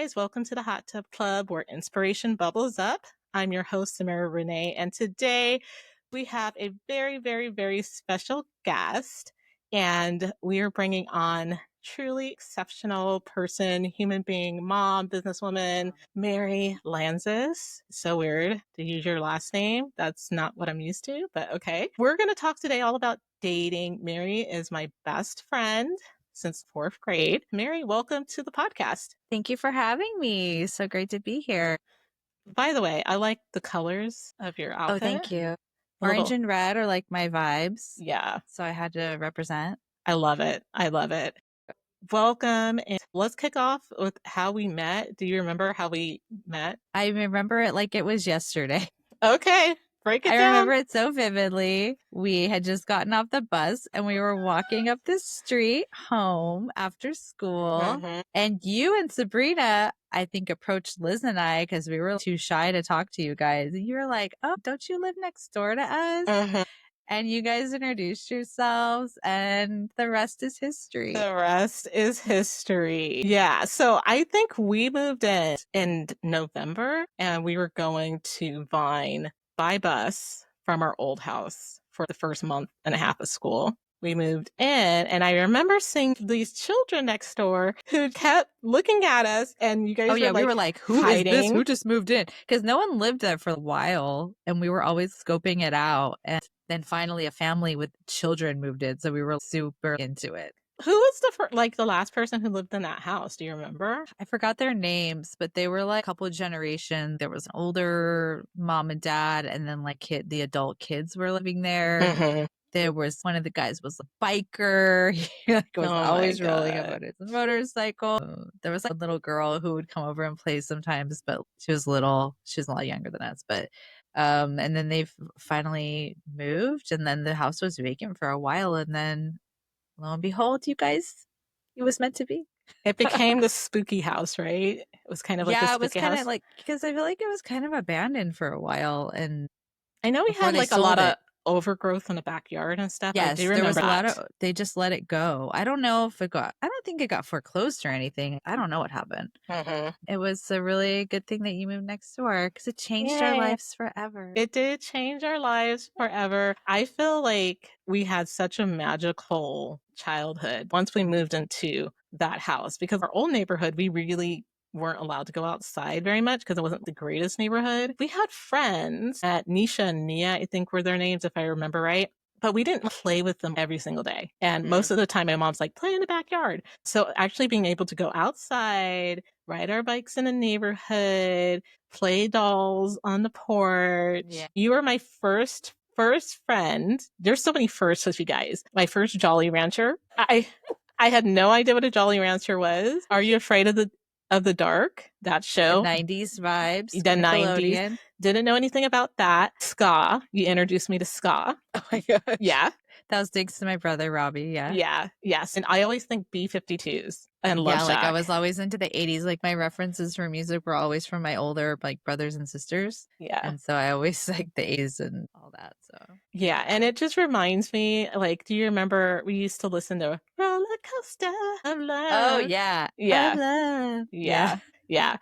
guys. Welcome to the Hot Tub Club where inspiration bubbles up. I'm your host, Samara Renee, and today we have a very, very, very special guest, and we are bringing on truly exceptional person, human being, mom, businesswoman, Mary Lanzas. So weird to use your last name. That's not what I'm used to, but okay. We're going to talk today all about dating. Mary is my best friend since fourth grade. Mary, welcome to the podcast. Thank you for having me. So great to be here. By the way, I like the colors of your outfit. Oh, thank you. A Orange little- and red are like my vibes. Yeah, So I had to represent. I love it. I love it. Welcome. And let's kick off with how we met. Do you remember how we met? I remember it like it was yesterday. Okay, break it I down. remember it so vividly. We had just gotten off the bus and we were walking up the street home after school. Mhm. And you and Sabrina, I think, approached Liz and I because we were too shy to talk to you guys. And you were like, oh, don't you live next door to us? Mhm. And you guys introduced yourselves, and the rest is history. The rest is history. Yeah. So I think we moved in November, and we were going to Vine by bus from our old house for the first month and a half of school. We moved in, and I remember seeing these children next door who kept looking at us, and you guys we were like, who is this? hiding. Who just moved in? Because no one lived there for a while, and we were always scoping it out. And then finally a family with children moved in, so we were super into it. Who was the last person who lived in that house? Do you remember? I forgot their names, but they were like a couple of generations. There was an older mom and dad, and then like the adult kids were living there. Mhm. There was one of the guys was a biker. He like, was Oh my always rolling God. about his motorcycle. There was like a little girl who would come over and play sometimes, but she was little. She was a lot younger than us. But and then they finally moved, and then the house was vacant for a while, and then lo and behold, you guys, it was meant to be. It became the spooky house, right? It was kind of like the Yeah, it was spooky kind house. of like because I feel like it was kind of abandoned for a while, and I know we before had they like a lot sold of it. overgrowth in the backyard and stuff. I Yes, do there was remember a lot that. of, they just let it go. I don't know if it got, I don't think it got foreclosed or anything. I don't know what happened. Mhm. It was a really good thing that you moved next door because it changed our Yeah. lives forever. It did change our lives forever. I feel like we had such a magical childhood once we moved into that house because our old neighborhood, we really weren't allowed to go outside very much because it wasn't the greatest neighborhood. We had friends at Nisha and Nia, I think were their names, if I remember right. But we didn't play with them every single day. And most of the time, my mom's like, play in the backyard. So actually being able to go outside, ride our bikes in the neighborhood, play dolls on the porch. Yeah. You were my first friend. There's so many firsts with you guys. My first Jolly Rancher. I had no idea what a Jolly Rancher was. Are you afraid of the dark? That show. The 90s vibes. The 90s. Nickelodeon. Didn't know anything about that. Ska. You introduced me to ska. Oh my gosh. Yeah. That was thanks to my brother, Robbie. Yeah. Yeah. Yes. And I always think B-52s and Love Yeah, like I Shack. was always into the 80s. Like my references for music were always from my older like brothers and sisters. Yeah. And so I always like the 80s and all that. So yeah. And it just reminds me, like, do you remember we used to listen to Roller Coaster of Love? oh yeah. Yeah. Of love. Yeah. Yeah.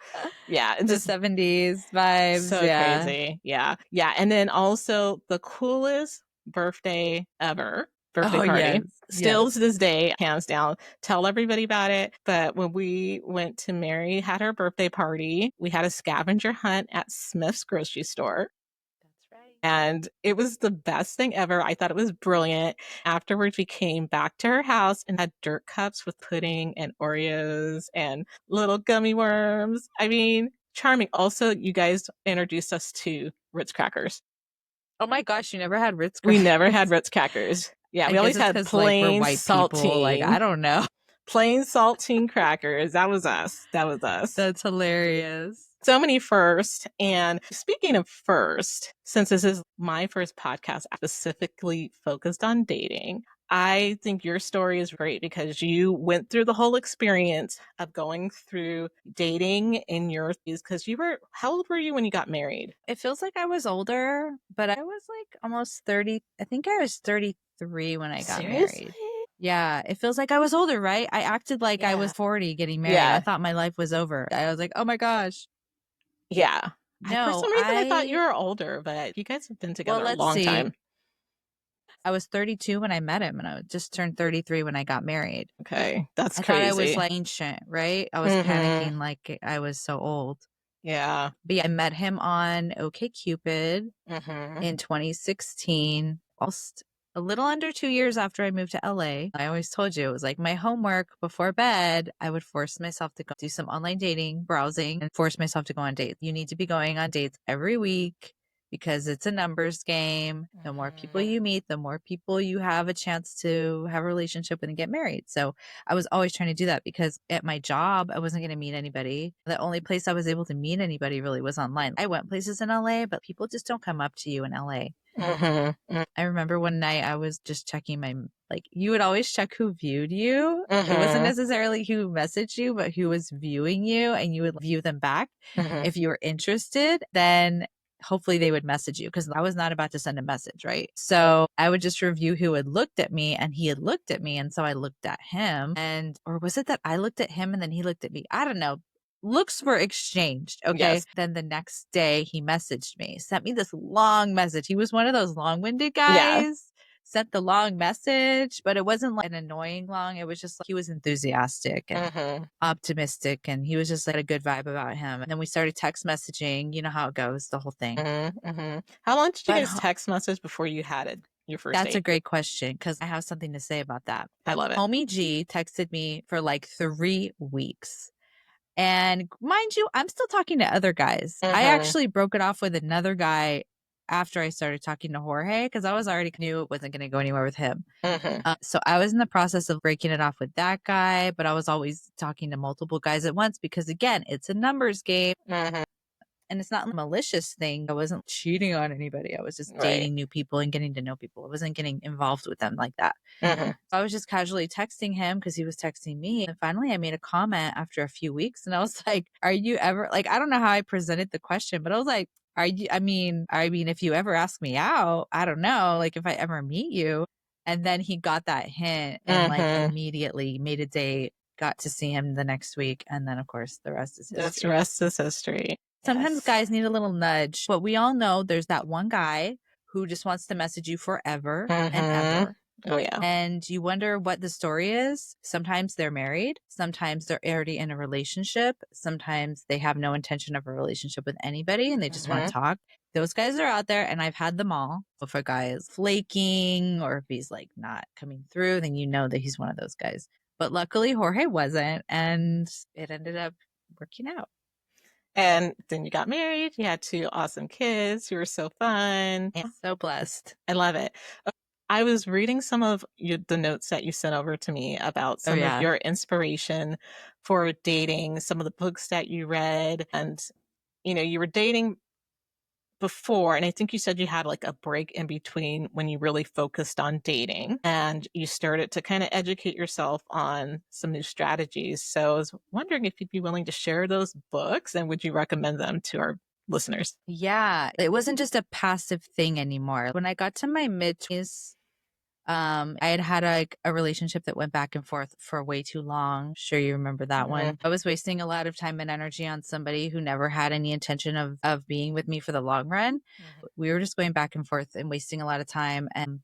Yeah. And The just 70s vibes. so yeah. crazy. Yeah. Yeah. And then also the coolest birthday ever. Birthday Oh, party. yes, Still yes. to this day, hands down. Tell everybody about it. But when we went to Mary, had her birthday party, we had a scavenger hunt at Smith's grocery store. That's right. And it was the best thing ever. I thought it was brilliant. Afterwards, we came back to her house and had dirt cups with pudding and Oreos and little gummy worms. I mean, charming. Also, you guys introduced us to Ritz crackers. Oh my gosh, you never had Ritz We crackers? never had Ritz crackers. Yeah, I we always guess it's had 'cause, plain like, we're white saltine. people. Like, I don't know. Plain saltine crackers. That was us. That was us. That's hilarious. So many firsts. And speaking of first, since this is my first podcast specifically focused on dating, I think your story is great because you went through the whole experience of going through dating in your because how old were you when you got married? It feels like I was older, but I was like almost 30. I think I was 33 when I got Seriously? married. Yeah, it feels like I was older, right? I acted like I Yeah. was 40 getting married. I Yeah. thought my life was over. I was like, "Oh my gosh." Yeah. For No, some reason, I thought you were older, but you guys have been well, together a let's long see. time. I was 32 when I met him, and I just turned 33 when I got married. Okay. That's I thought I was crazy. like ancient, right? I was Mm-hmm. panicking like I was so old. Yeah. But yeah, I met him on OkCupid Mm-hmm. in 2016, almost a little under 2 years after I moved to LA. I always told you it was like my homework before bed. I would force myself to go do some online dating, browsing, and force myself to go on dates. You need to be going on dates every week because it's a numbers game. The more people Mm-hmm. you meet, the more people you have a chance to have a relationship with and get married. So I was always trying to do that because at my job, I wasn't going to meet anybody. The only place I was able to meet anybody really was online. I went places in LA, but people just don't come up to you in LA. Mm-hmm. I remember one night I was just checking my, like, you would always check who viewed you. It wasn't Mm-hmm. necessarily who messaged you, but who was viewing you, and you would view them back. Mm-hmm. If you were interested, then hopefully they would message you because I was not about to send a message, right? So I would just review who had looked at me, and he had looked at me. And so I looked at him, and, or was it that I looked at him and then he looked at me? I don't know. Looks were exchanged. Okay. Yes. Then the next day he messaged me, sent me this long message. He was one of those long winded Yeah. guys, sent the long message, but it wasn't like an annoying long. It was just like he was enthusiastic and Mm-hmm. optimistic, and he was just like a good vibe about him. And then we started text messaging. You know how it goes, the whole thing. Mm-hmm. Mm-hmm. How long did you But guys text message before you had it, your first that's a date? great question because I have something to say about that. I love it. Homie G texted me for like 3 weeks. And mind you, I'm still talking to other guys. I Mm-hmm. actually broke it off with another guy after I started talking to Jorge because I was already knew it wasn't going to go anywhere with him. Mm-hmm. So I was in the process of breaking it off with that guy, but I was always talking to multiple guys at once because, again, it's a numbers game. Mm-hmm. And it's not a malicious thing. I wasn't cheating on anybody. I was just Right. dating new people and getting to know people. I wasn't getting involved with them like that. Mm-hmm. I was just casually texting him because he was texting me. And finally, I made a comment after a few weeks and I was like, are you ever, like, I don't know how I presented the question, but I was like, are you, I mean, if you ever ask me out, I don't know, like if I ever meet you. And then he got that hint and like Mm-hmm. immediately made a date, got to see him the next week. And then, of course, the rest is That's the history. rest is history. Sometimes Yes. guys need a little nudge, but we all know there's that one guy who just wants to message you forever and Mm-hmm. ever. Oh yeah. And you wonder what the story is. Sometimes they're married. Sometimes they're already in a relationship. Sometimes they have no intention of a relationship with anybody and they just want Mm-hmm. to talk. Those guys are out there and I've had them all. If a guy is flaking or if he's like not coming through, then you know that he's one of those guys. But luckily, Jorge wasn't. And it ended up working out. And then you got married. You had two awesome kids. You were so fun. And So blessed. I love it. I was reading some of the notes that you sent over to me about Oh, some of yeah. your inspiration for dating, some of the books that you read, and you were dating before, and I think you said you had like a break in between when you really focused on dating and you started to kind of educate yourself on some new strategies. So I was wondering if you'd be willing to share those books and would you recommend them to our listeners? Yeah. It wasn't just a passive thing anymore. When I got to my mid 20s, I had had a relationship that went back and forth for way too long. Sure, you remember that Mm-hmm. one. I was wasting a lot of time and energy on somebody who never had any intention of being with me for the long run. We were just going back and forth and wasting a lot of time. And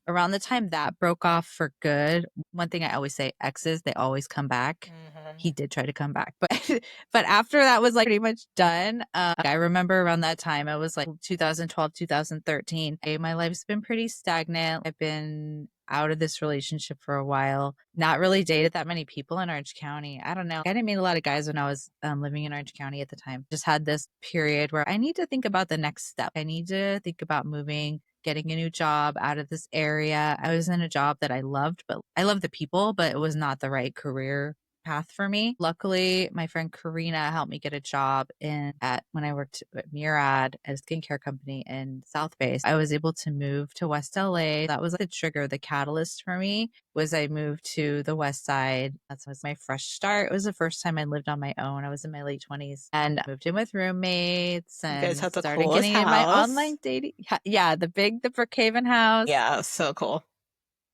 around the time that broke off for good, one thing I always say, exes, they always come back. Mm-hmm. He did try to come back, but but after that was like pretty much done. I remember around that time, it was like 2012, 2013. My life's been pretty stagnant. I've been out of this relationship for a while. Not really dated that many people in Orange County. I don't know. I didn't meet a lot of guys when I was living in Orange County at the time. Just had this period where I need to think about the next step. I need to think about moving, getting a new job out of this area. I was in a job that I loved, but I loved the people, but it was not the right career path for me. Luckily, my friend Karina helped me get a job when I worked at Murad at a skincare company in South Bay. I was able to move to West LA. That was like the trigger, the catalyst for me was I moved to the West Side. That was my fresh start. It was the first time I lived on my own. I was in my late 20s and I moved in with roommates You guys and had the started coolest getting in my house. online dating. Yeah, the Brookhaven house. Yeah, so cool.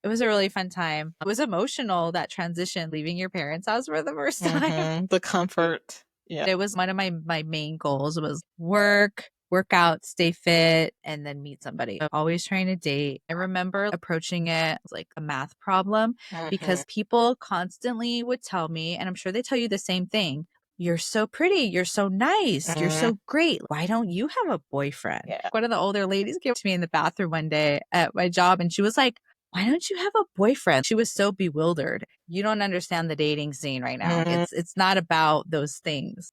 It was a really fun time. It was emotional, that transition, leaving your parents' house for the first time. The comfort. Yeah. It was one of my main goals was work out, stay fit, and then meet somebody. I'm always trying to date. I remember approaching it like a math problem Hmm. because people constantly would tell me, and I'm sure they tell you the same thing. You're so pretty. You're so nice. You're Hmm. so great. Why don't you have a boyfriend? Yeah. One of the older ladies came to me in the bathroom one day at my job and she was like, why don't you have a boyfriend? She was so bewildered. You don't understand the dating scene right now. Hmm. It's not about those things.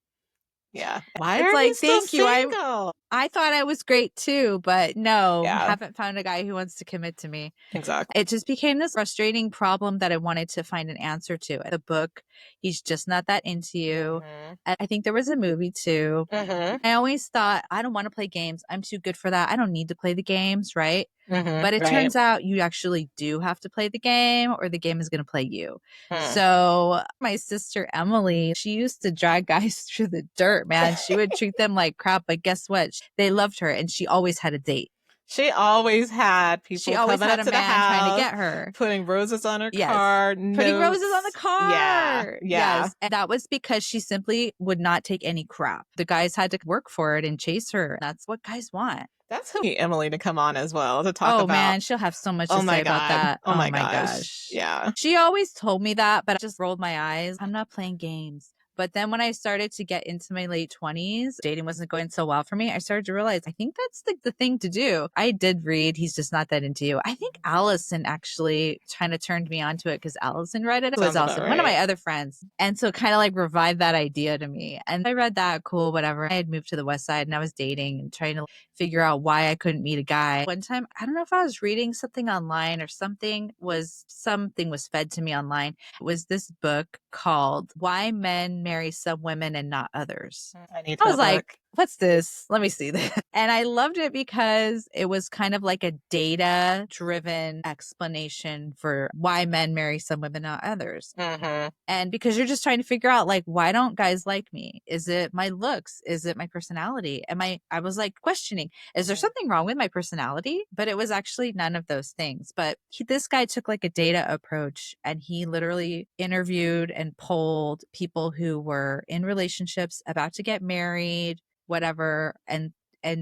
Yeah. Why It's are you like, still thank you. single? I thought I was great too, but no, Yeah, haven't found a guy who wants to commit to me. exactly. It just became this frustrating problem that I wanted to find an answer to. The book, he's just not that into you. Hmm. I think there was a movie too. Hmm. I always thought, I don't want to play games. I'm too good for that. I don't need to play the games, right? Hmm. But it Right. turns out you actually do have to play the game or the game is going to play you. Hmm. So my sister Emily, she used to drag guys through the dirt, man. She would treat them like crap, but guess what? They loved her and she always had a date. She always had She people always coming had up a to the man trying to house, get her. putting roses on her Yes. car, Putting roses on the notes. Yeah, car. yeah. Yes. And that was because she simply would not take any crap. The guys had to work for it and chase her. That's what guys want. That's who need Emily to come on as well to talk Oh about. man, she'll have so much Oh to my say about God. that. Oh Oh my my gosh. gosh. Yeah. She always told me that, but I just rolled my eyes. I'm not playing games. But then when I started to get into my late 20s, dating wasn't going so well for me. I started to realize I think that's the thing to do. I did read He's Just Not That Into You. I think Allison actually kind of turned me onto it because Allison read it. It was Sounds about Allison, one of right. my other friends. And so kind of like revived that idea to me. And I read that, cool, whatever. I had moved to the West Side and I was dating and trying to figure out why I couldn't meet a guy. One time, I don't know if I was reading something online or something was fed to me online. It was this book called Why Men Marry Some Women and Not Others. I need I was that like, book. what's this? Let me see this. And I loved it because it was kind of like a data driven explanation for why men marry some women, not others. Hmm. And because you're just trying to figure out, like, why don't guys like me? Is it my looks? Is it my personality? I was like questioning, is there something wrong with my personality? But it was actually none of those things. But this guy took like a data approach and he literally interviewed and polled people who were in relationships, about to get married, whatever, and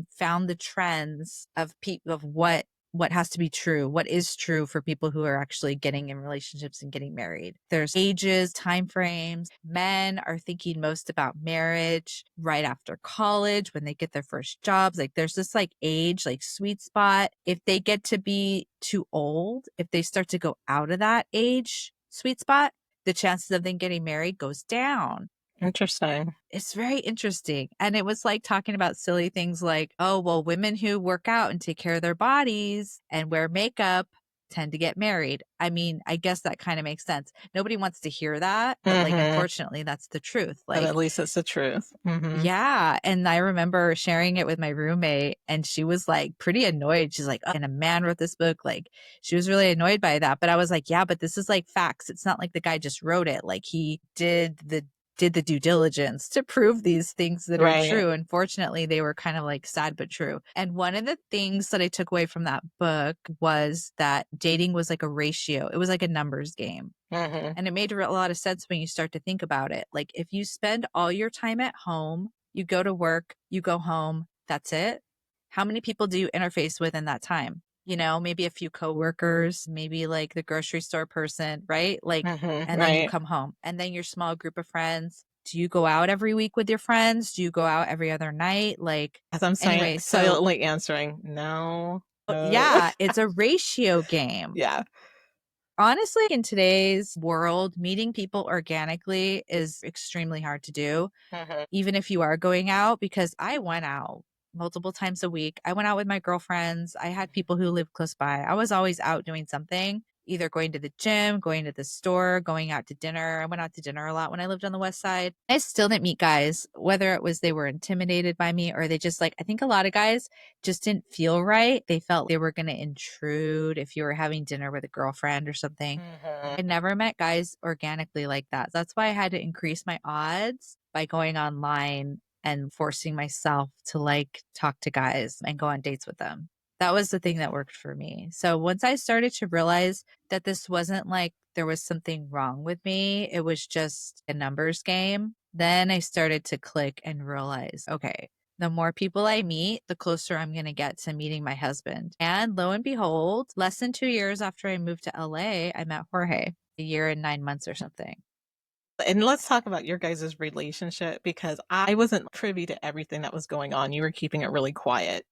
found the trends of people of what has to be true, what is true for people who are actually getting in relationships and getting married. There's ages, time frames. Men are thinking most about marriage right after college when they get their first jobs. Like there's this like age, like sweet spot. If they get to be too old, if they start to go out of that age sweet spot, the chances of them getting married goes down. Interesting. It's very interesting. And it was like talking about silly things like, oh, well, women who work out and take care of their bodies and wear makeup tend to get married. I mean, I guess that kind of makes sense. Nobody wants to hear that, but like, Hmm. unfortunately, that's the truth. But at Like, least it's the truth. Hmm. yeah. And I remember sharing it with my roommate, and she was like pretty annoyed. She's like, oh, and a man wrote this book. Like, she was really annoyed by that. But I was like, yeah, but this is like facts. It's not like the guy just wrote it. Like, he did the due diligence to prove these things that are Right. true. Unfortunately, they were kind of like sad but true. And one of the things that I took away from that book was that dating was like a ratio. It was like a numbers game. Hmm. And it made a lot of sense when you start to think about it. Like if you spend all your time at home, you go to work, you go home, that's it. How many people do you interface with in that time? You know, maybe a few coworkers, maybe like the grocery store person, right? Like, Hmm. and then you Right. come home and then your small group of friends. Do you go out every week with your friends? Do you go out every other night? Like, As I'm saying, anyway, so silently answering, no. No. yeah, it's a ratio game. Yeah. Honestly, in today's world, meeting people organically is extremely hard to do, Hmm. even if you are going out, because I went out multiple times a week. I went out with my girlfriends. I had people who lived close by. I was always out doing something, either going to the gym, going to the store, going out to dinner. I went out to dinner a lot when I lived on the West Side. I still didn't meet guys, whether it was they were intimidated by me or they just like, I think a lot of guys just didn't feel right. They felt they were going to intrude if you were having dinner with a girlfriend or something. Hmm. I never met guys organically like that. That's why I had to increase my odds by going online and forcing myself to like talk to guys and go on dates with them. That was the thing that worked for me. So once I started to realize that this wasn't like there was something wrong with me, it was just a numbers game, then I started to click and realize, okay, the more people I meet, the closer I'm going to get to meeting my husband. And lo and behold, less than 2 years after I moved to LA, I met Jorge, a year and 9 months or something. And let's talk about your guys' relationship because I wasn't privy to everything that was going on. You were keeping it really quiet.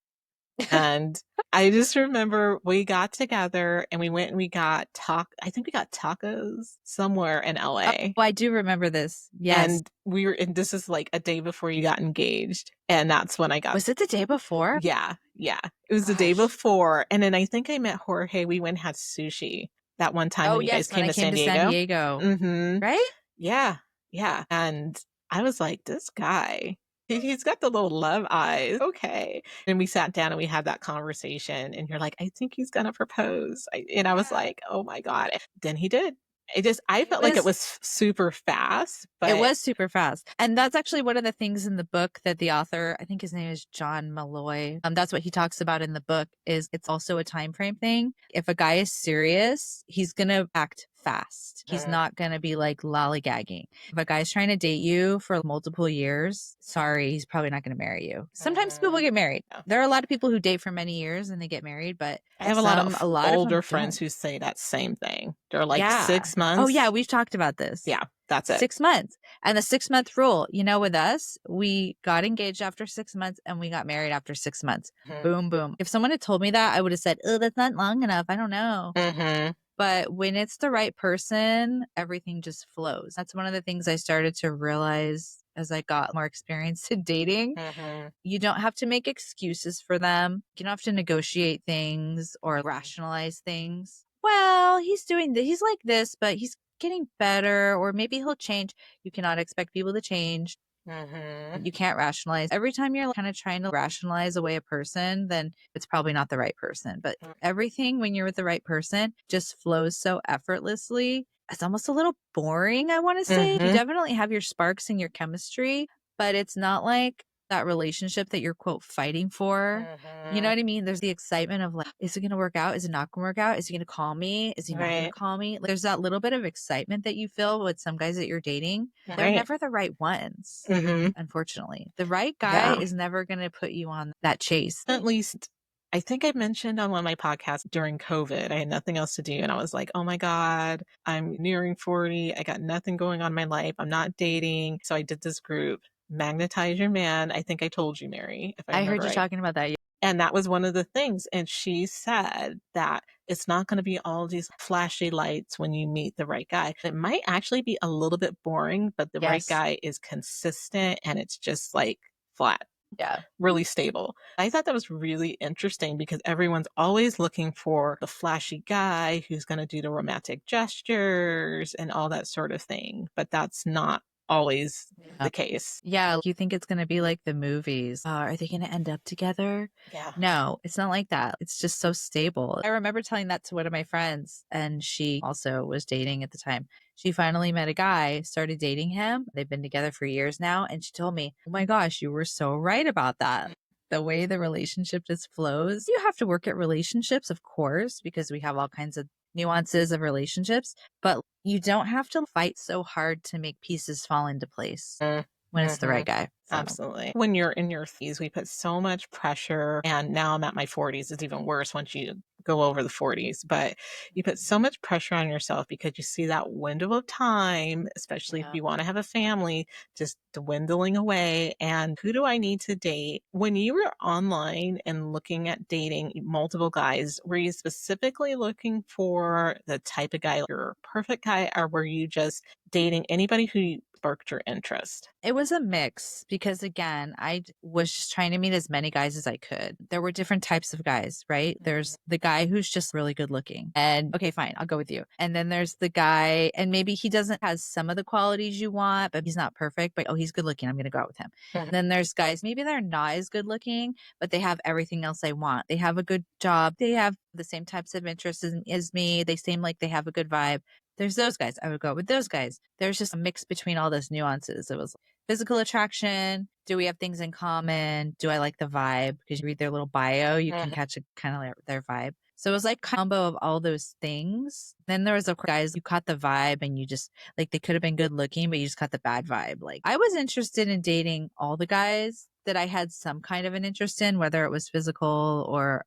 And I just remember we got together and we went and we got I think we got tacos somewhere in Oh, LA. I do remember this. Yes. And and this is like a day before you got engaged. And that's when I got, Was it the day before? yeah, yeah. It was the day Gosh. before. And then I think I met Jorge. We went and had sushi that one time Oh, when you guys yes, when came I to came San to San Diego. Diego. Mm-hmm. Right? Yeah, yeah. And I was like, this guy, he's got the little love eyes. Okay. And we sat down and we had that conversation. And you're like, I think he's going to propose. And I was Yeah. like, oh my God. Then he did. I It felt like it was was super fast, It but was super fast. And that's actually one of the things in the book that the author, I think his name is John Malloy. That's what he talks about in the book is it's also a time frame thing. If a guy is serious, he's going to act fast. He's not going to be like lollygagging. If a guy's trying to date you for multiple years, sorry, he's probably not going to marry you. Sometimes people get married. yeah. There are a lot of people who date for many years and they get married, but I have a lot of older them friends don't. who say that same thing. They're like Yeah. 6 months. Yeah, we've talked about this. Yeah, that's it. 6 months. And the 6 month rule, with us, we got engaged after 6 months and we got married after 6 months. Boom, boom. If someone had told me that, I would have said, oh, that's not long enough. I don't know. Mm-hmm. But when it's the right person, everything just flows. That's one of the things I started to realize as I got more experience in dating. Mm-hmm. You don't have to make excuses for them. You don't have to negotiate things or rationalize things. Well, he's doing this. He's like this, but he's getting better, or maybe he'll change. You cannot expect people to change. Mm-hmm. You can't rationalize. Every time you're kind of trying to rationalize away a person, then it's probably not the right person. But everything when you're with the right person just flows so effortlessly. It's almost a little boring, I want to say. You Mm-hmm. definitely have your sparks and your chemistry, but it's not like that relationship that you're quote fighting for. You know Mm-hmm. what I mean? There's the excitement of like, is it going to work out? Is it not going to work out? Is he going to call me? Is he not going to Right. call me? There's that little bit of excitement that you feel with some guys that you're dating. They're Right. never the right ones, Mm-hmm. unfortunately. The right guy Yeah. is never going to put you on that chase. At least I think I mentioned on one of my podcasts during COVID, I had nothing else to do. And I was like, oh my God, I'm nearing 40. I got nothing going on in my life. I'm not dating. So I did this group, Magnetize Your Man. I think I told you, Mary, if I I heard remember you right. talking about that. And that was one of the things. And she said that it's not going to be all these flashy lights when you meet the right guy. It might actually be a little bit boring, but the right Yes. guy is consistent and it's just like flat, Yeah. really stable. I thought that was really interesting because everyone's always looking for the flashy guy who's going to do the romantic gestures and all that sort of thing. But that's not always the case. Yeah. You think it's going to be like the movies. Are they going to end up together? Yeah. No, it's not like that. It's just so stable. I remember telling that to one of my friends, and she also was dating at the time. She finally met a guy, started dating him. They've been together for years now. And she told me, oh my gosh, you were so right about that. The way the relationship just flows. You have to work at relationships, of course, because we have all kinds of nuances of relationships, but you don't have to fight so hard to make pieces fall into place when it's the Mm-hmm. right guy. So. Absolutely. When you're in your 30s, we put so much pressure, and now I'm at my 40s. It's even worse once you go over the 40s, but you put so much pressure on yourself because you see that window of time, especially if Yeah. you want to have a family, just dwindling away. And who do I need to date? When you were online and looking at dating multiple guys, were you specifically looking for the type of guy, your perfect guy, or were you just dating anybody who sparked your interest? It was a mix because, again, was just trying to meet as many guys as I could. There were different types of guys, right? There's the guy who's just really good looking. And okay, fine, I'll go with you. And then there's the guy, and maybe he doesn't has some of the qualities you want, but he's not perfect, but oh, he's good looking. I'm going to go out with him. Mhm. Then there's guys, maybe they're not as good looking, but they have everything else I want. They have a good job. They have the same types of interests as me. They seem like they have a good vibe. There's those guys. I would go with those guys. There's just a mix between all those nuances. It was physical attraction. Do we have things in common? Do I like the vibe? Because you read their little bio, you can catch a kind of like their vibe. So it was like a combo of all those things. Then there was of course guys you caught the vibe and you just like they could have been good looking, but you just caught the bad vibe. Like I was interested in dating all the guys that I had some kind of an interest in, whether it was physical or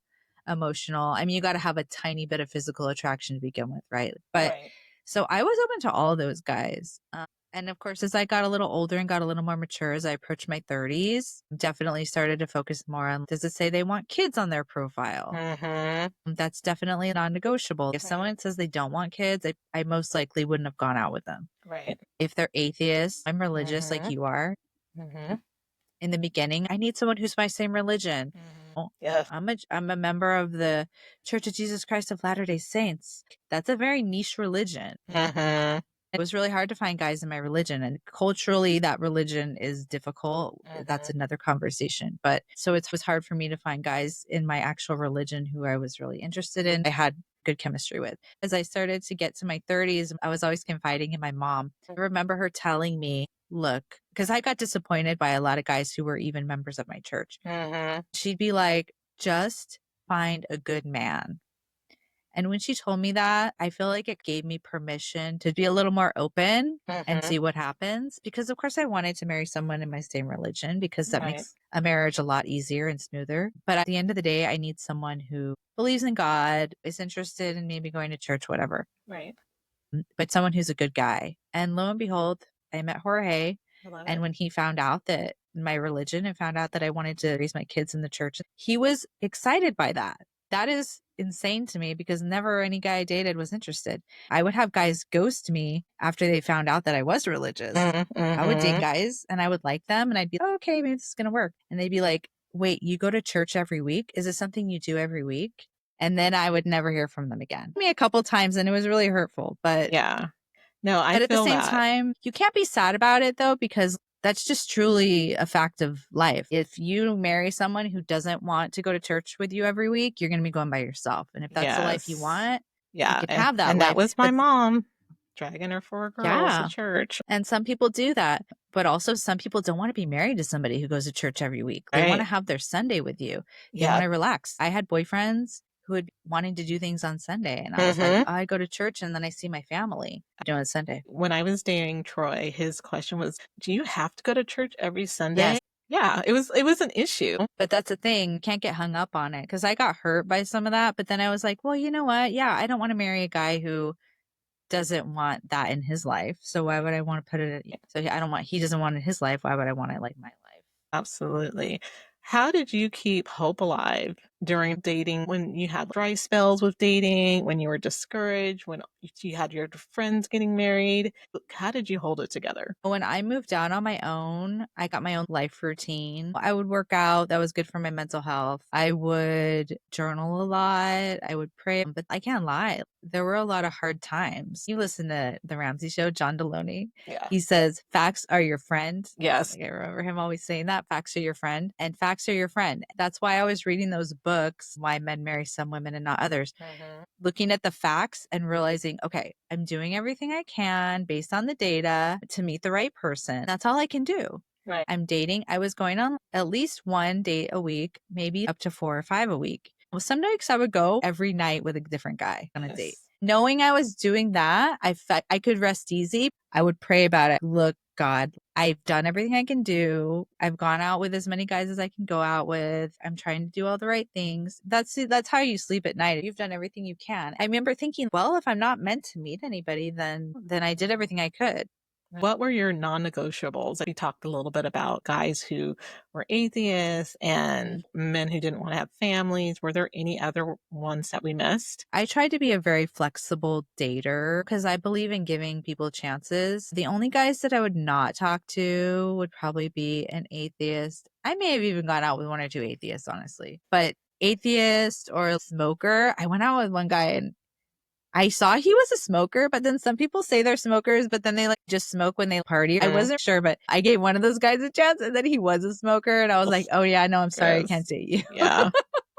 emotional. I mean, you got to have a tiny bit of physical attraction to begin with, right? But Right. so I was open to all of those guys. And of course, as I got a little older and got a little more mature, as I approached my 30s, definitely started to focus more on does it say they want kids on their profile? That's definitely non negotiable. If someone says they don't want kids, I most likely wouldn't have gone out with them. Right. If they're atheists, I'm religious like you are. In the beginning, I need someone who's my same religion. Yes. I'm a member of the Church of Jesus Christ of Latter-day Saints. That's a very niche religion. It was really hard to find guys in my religion, and culturally that religion is difficult. That's another conversation. But so it was hard for me to find guys in my actual religion who I was really interested in. I had good chemistry with. As I started to get to my 30s, I was always confiding in my mom. I remember her telling me, look, because I got disappointed by a lot of guys who were even members of my church. She'd be like, just find a good man. And when she told me that, I feel like it gave me permission to be a little more open and see what happens. Because, of course, I wanted to marry someone in my same religion because that makes a marriage a lot easier and smoother. But at the end of the day, I need someone who believes in God, is interested in maybe going to church, whatever. Right. But someone who's a good guy. And lo and behold, I met Jorge. And when he found out that my religion and found out that I wanted to raise my kids in the church, he was excited by that. That is insane to me because never any guy I dated was interested. I would have guys ghost me after they found out that I was religious. I would date guys and I would like them and I'd be, oh, okay, maybe this is going to work. And they'd be like, wait, you go to church every week? Is it something you do every week? And then I would never hear from them again. Me a couple times and it was really hurtful, but Yeah. No, I but at the feel same that. time, you can't be sad about it though, because that's just truly a fact of life. If you marry someone who doesn't want to go to church with you every week, you're going to be going by yourself. And if that's the life you Yes. want, you Yeah. can have that And that life. was my But mom dragging her four girls to yeah, church. and some people do that. But also, some people don't want to be married to somebody who goes to church every week. They want to Right. have their Sunday with you. They Yeah. want to relax. I had boyfriends who would wanting to do things on Sunday. And I was like, I go to church and then I see my family doing Sunday. When I was dating Troy, his question was, "Do you have to go to church every Sunday?" Yes. Yeah, it was an issue. But that's the thing, can't get hung up on it because I got hurt by some of that. But then I was like, well, you know what? Yeah, I don't want to marry a guy who doesn't want that in his life. So why would I want to put it? So I don't want, he doesn't want it in his life. Why would I want it like my life? Absolutely. How did you keep hope alive during dating when you had dry spells with dating, when you were discouraged, when you had your friends getting married? How did you hold it together? When I moved out on my own, I got my own life routine. I would work out. That was good for my mental health. I would journal a lot. I would pray, but I can't lie. There were a lot of hard times. You listen to The Ramsey Show, John Deloney. Yeah. He says, facts are your friend. Yes. Like, I remember him always saying that facts are your friend and facts are your friend. That's why I was reading those books, Why Men Marry Some Women and Not Others, looking at the facts and realizing, okay, I'm doing everything I can based on the data to meet the right person. That's all I can do. Right. I'm dating. I was going on at least one date a week, maybe up to 4 or 5 a week. Well, some nights I would go every night with a different guy on a date. Knowing I was doing that, I felt I could rest easy. I would pray about it. Look, God, I've done everything I can do. I've gone out with as many guys as I can go out with. I'm trying to do all the right things. That's how you sleep at night. You've done everything you can. I remember thinking, well, if I'm not meant to meet anybody, then I did everything I could. What were your non-negotiables? We talked a little bit about guys who were atheists and men who didn't want to have families. Were there any other ones that we missed? I tried to be a very flexible dater because I believe in giving people chances. The only guys that I would not talk to would probably be an atheist. I may have even gone out with 1 or 2 atheists, honestly. But atheist or a smoker, I went out with one guy and I saw he was a smoker, but then some people say they're smokers, but then they like just smoke when they party. I wasn't sure, but I gave one of those guys a chance and then he was a smoker. And I was like, oh yeah, no, I'm sorry. I can't date you. Yeah.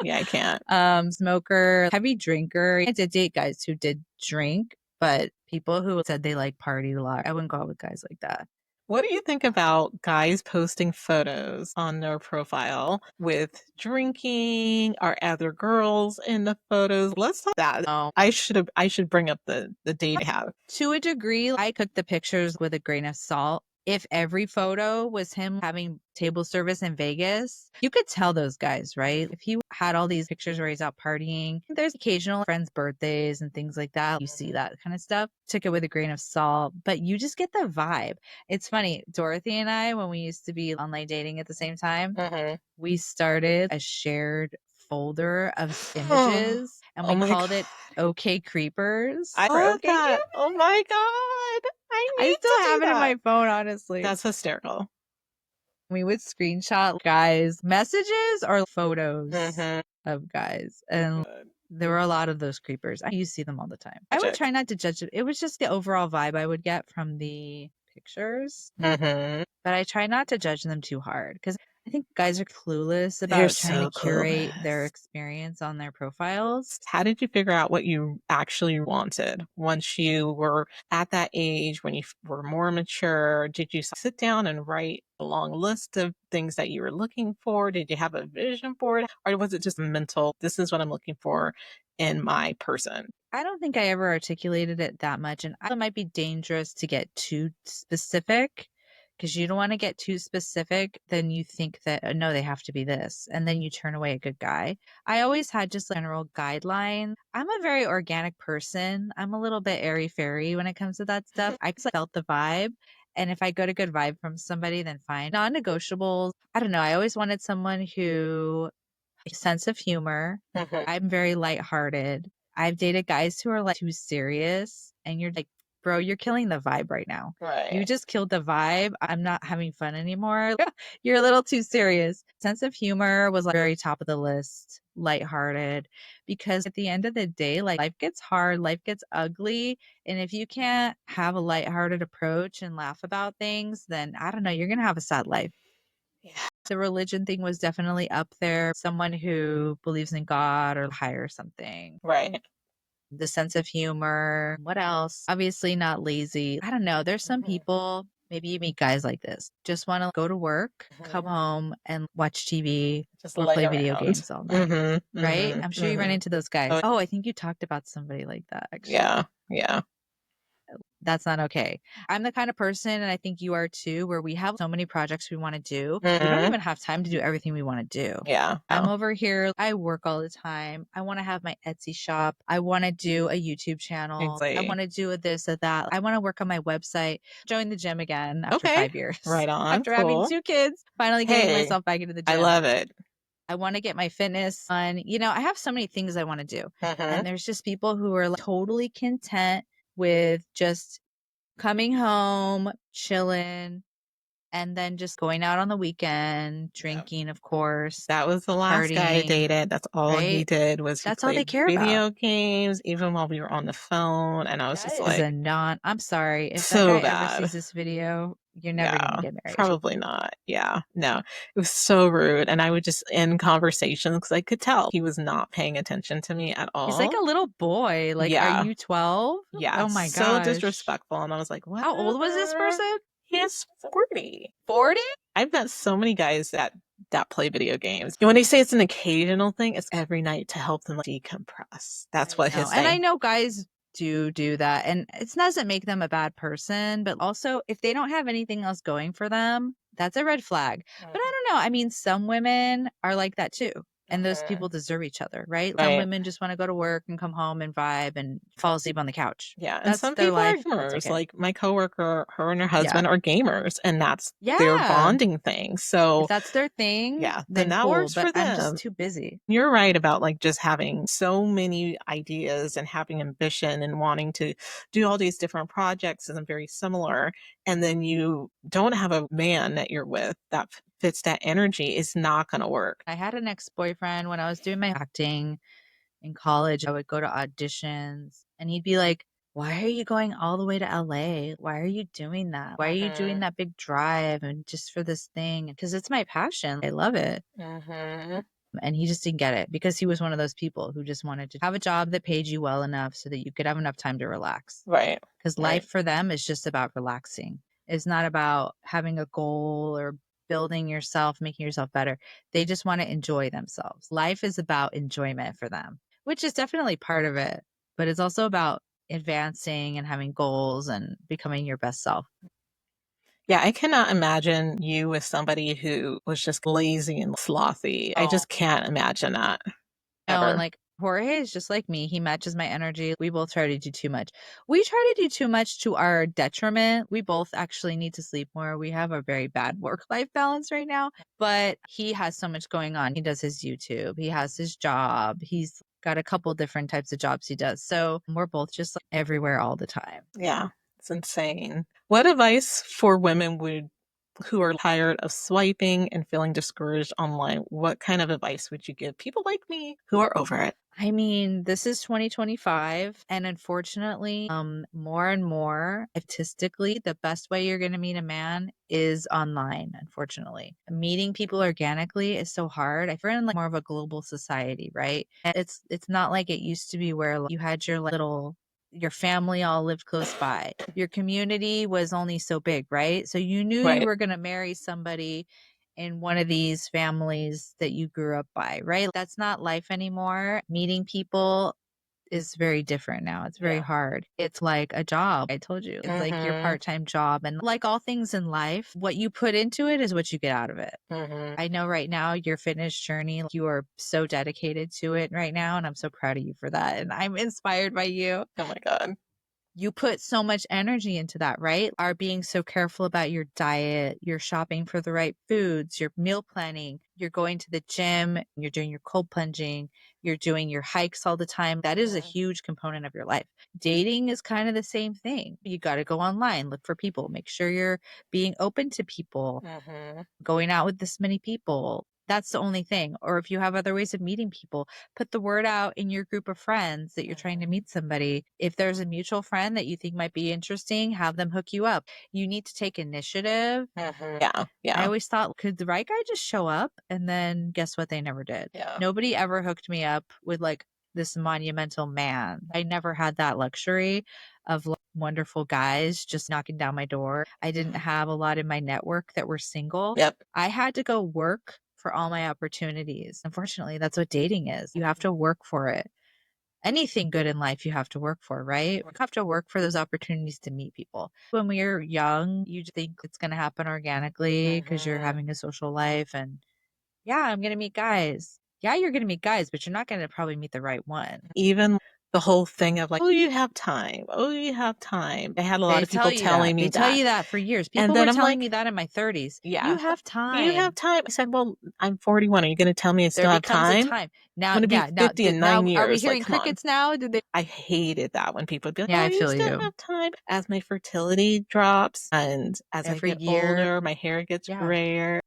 Yeah, I can't. Smoker, heavy drinker. I did date guys who did drink, but people who said they like partied a lot, I wouldn't go out with guys like that. What do you think about guys posting photos on their profile with drinking? Are other girls in the photos? Let's talk that. Oh. I should bring up the date I have. To a degree, I took the pictures with a grain of salt. If every photo was him having table service in Vegas, you could tell those guys, right? If he had all these pictures where he's out partying, there's occasional friends' birthdays and things like that. You see that kind of stuff. Took it with a grain of salt, but you just get the vibe. It's funny. Dorothy and I, when we used to be online dating at the same time, we started a shared folder of images and Oh we my called God. it OK Creepers. I For love OK that. Cupid. Oh my God. I I need still to do have it in that. my phone, honestly. That's hysterical. We would screenshot guys' messages or photos Mm-hmm. of guys. And there were a lot of those creepers. I used to see them all the time. I would try not to judge it. It was just the overall vibe I would get from the pictures. Mm-hmm. But I try not to judge them too hard because I think guys are clueless They're about trying to so curate their clueless. experience on their profiles. How did you figure out what you actually wanted once you were at that age when you were more mature? Did you sit down and write a long list of things that you were looking for? Did you have a vision for it? Or was it just mental? This is what I'm looking for in my person. I don't think I ever articulated it that much. And it might be dangerous to get too specific because you don't want to get too specific. Then you think that, oh, no, they have to be this. And then you turn away a good guy. I always had just general guidelines. I'm a very organic person. I'm a little bit airy fairy when it comes to that stuff. I just felt the vibe. And if I got a good vibe from somebody, then fine. Non negotiables. I don't know. I always wanted someone who sense of humor. Mhm. I'm very lighthearted. I've dated guys who are like too serious, and you're like, bro, you're killing the vibe right now. You Right. just killed the vibe. I'm not having fun anymore. You're a little too serious. Sense of humor was like very top of the list, lighthearted, because at the end of the day, like life gets hard, life gets ugly. And if you can't have a lighthearted approach and laugh about things, then I don't know, you're going to have a sad life. Yeah. The religion thing was definitely up there. Someone who believes in God or higher something. Right. The sense of humor. What else? Obviously not lazy. I don't know. There's some Mhm. people, maybe you meet guys like this, just want to go to work, come Mhm. home and watch TV Just or lay play video around. games all night. Mm-hmm. Right? I'm Mm-hmm. sure you run Mm-hmm. into those guys. Oh, Oh, I think you talked about somebody like that actually. yeah. Yeah. That's not okay. I'm the kind of person, and I think you are too, where we have so many projects we want to do. We don't Mm-hmm. even have time to do everything we want to do. Yeah. I'm No. over here. I work all the time. I want to have my Etsy shop. I want to do a YouTube channel. I Exactly. want to do a this or that. I want to work on my website, join the gym again after Okay. 5 years, Right on. after having Cool. 2 kids, finally getting Hey, myself back into the I gym. love it. I want to get my fitness on. I have so many things I want to do. Mm-hmm. And there's just people who are like, totally content with just coming home, chilling, and then just going out on the weekend, Yeah. drinking, of course, That was the last guy I partying, dated. That's all he right? did was he That's all they played care about. video games, even while we were on the phone. And I was just That is like, a I'm sorry. If that so guy ever bad. sees this video, you're never going to Yeah, get married. probably not. Yeah, no, it was so rude. And I would just end conversations because I could tell he was not paying attention to me at He's like all. a little boy. Like, are Yeah, you 12? yeah, Oh my so gosh. disrespectful. And I was like, How old was this whatever. person? He's 40. 40? I've met so many guys that play video games. And when they say it's an occasional thing, it's every night to help them like, decompress. That's I what know. his And I thing. know guys do that. And it doesn't make them a bad person, but also if they don't have anything else going for them, that's a red flag. But I don't know. I mean, some women are like that too. And those Mhm. people deserve each other, right? Some Right. women just want to go to work and come home and vibe and fall asleep on the couch. Yeah, and That's some their people are life. That's gamers. okay. Like my coworker, her and her Yeah. husband are gamers, and that's their Yeah. bonding thing. If So, that's their thing, yeah, then then that cool. works But for I'm just them. too busy. You're right about like just having so many ideas and having ambition and wanting to do all these different projects and very similar. And then you don't have a man that you're with that fits that energy. It's not going to work. I had an ex boyfriend when I was doing my acting in college. I would go to auditions and he'd be like, why are you going all the way to LA? Why are you doing that? Why are you doing Mm-hmm. that big drive and just for this thing? Because it's my passion. I love it. Mm-hmm. And he just didn't get it because he was one of those people who just wanted to have a job that paid you well enough so that you could have enough time to relax. Right. Because Right. life for them is just about relaxing. It's not about having a goal or building yourself, making yourself better. They just want to enjoy themselves. Life is about enjoyment for them, which is definitely part of it, but it's also about advancing and having goals and becoming your best self. Yeah, I cannot imagine you with somebody who was just lazy and slothy. I Oh, just can't imagine that no, and ever. like Jorge is just like me. He matches my energy. We both try to do too much. We try to do too much to our detriment. We both actually need to sleep more. We have a very bad work life balance right now, but he has so much going on. He does his YouTube, he has his job, he's got a couple different types of jobs he does. So we're both just like everywhere all the time. Yeah, it's insane. What advice for women would who are tired of swiping and feeling discouraged online? What kind of advice would you give people like me who are over it? I mean, this is 2025, and unfortunately, more and more statistically, the best way you're going to meet a man is online, unfortunately. Meeting people organically is so hard. I feel in like more of a global society, right? And it's not like it used to be where like, you had your little your family all lived close by. Your community was only so big, right? So you knew you Right. were going to marry somebody in one of these families that you grew up by, right? That's not life anymore. Meeting people is very different now. It's very Yeah. hard. It's like a job. I told you, it's like your Mm-hmm. part-time job. And like all things in life, what you put into it is what you get out of it. Mm-hmm. I know right now your fitness journey, you are so dedicated to it right now. And I'm so proud of you for that. And I'm inspired by you. Oh my God. You put so much energy into that, right? Are being so careful about your diet, you're shopping for the right foods, you're meal planning, you're going to the gym, you're doing your cold plunging, you're doing your hikes all the time. That is a huge component of your life. Dating is kind of the same thing. You got to go online, look for people, make sure you're being open to people, Mm-hmm. going out with this many people. That's the only thing. Or if you have other ways of meeting people, put the word out in your group of friends that you're trying to meet somebody. If there's a mutual friend that you think might be interesting, have them hook you up. You need to take initiative. Mm-hmm. Yeah. I Yeah. always thought, could the right guy just show up? And then guess what? They never did. Yeah. Nobody ever hooked me up with like this monumental man. I never had that luxury of like, wonderful guys just knocking down my door. I didn't have a lot in my network that were single. Yep. I had to go work for all my opportunities. Unfortunately, that's what dating is. You have to work for it. Anything good in life you have to work for, right? You have to work for those opportunities to meet people. When we're young, you just think it's going to happen organically because you're Mm-hmm. having a social life and yeah, I'm going to meet guys. Yeah, you're going to meet guys, but you're not going to probably meet the right one. Even the whole thing of like, oh, you have time. Oh, you have time. I had a lot They of tell people you that. telling me They tell that. you that for years. And People then were I'm telling me like, that in my 30s. You yeah, have you have time. time. I said, well, I'm 41. Are you going to tell me I There still have becomes a time? time. I'm Now, going to be yeah, 50 in now nine are we years. Like, hearing come on. crickets now? Did they? I hated that when people would be like, Yeah, oh, I you feel still you. have time. As my fertility drops and as I Every get year. older, my hair gets Yeah. grayer.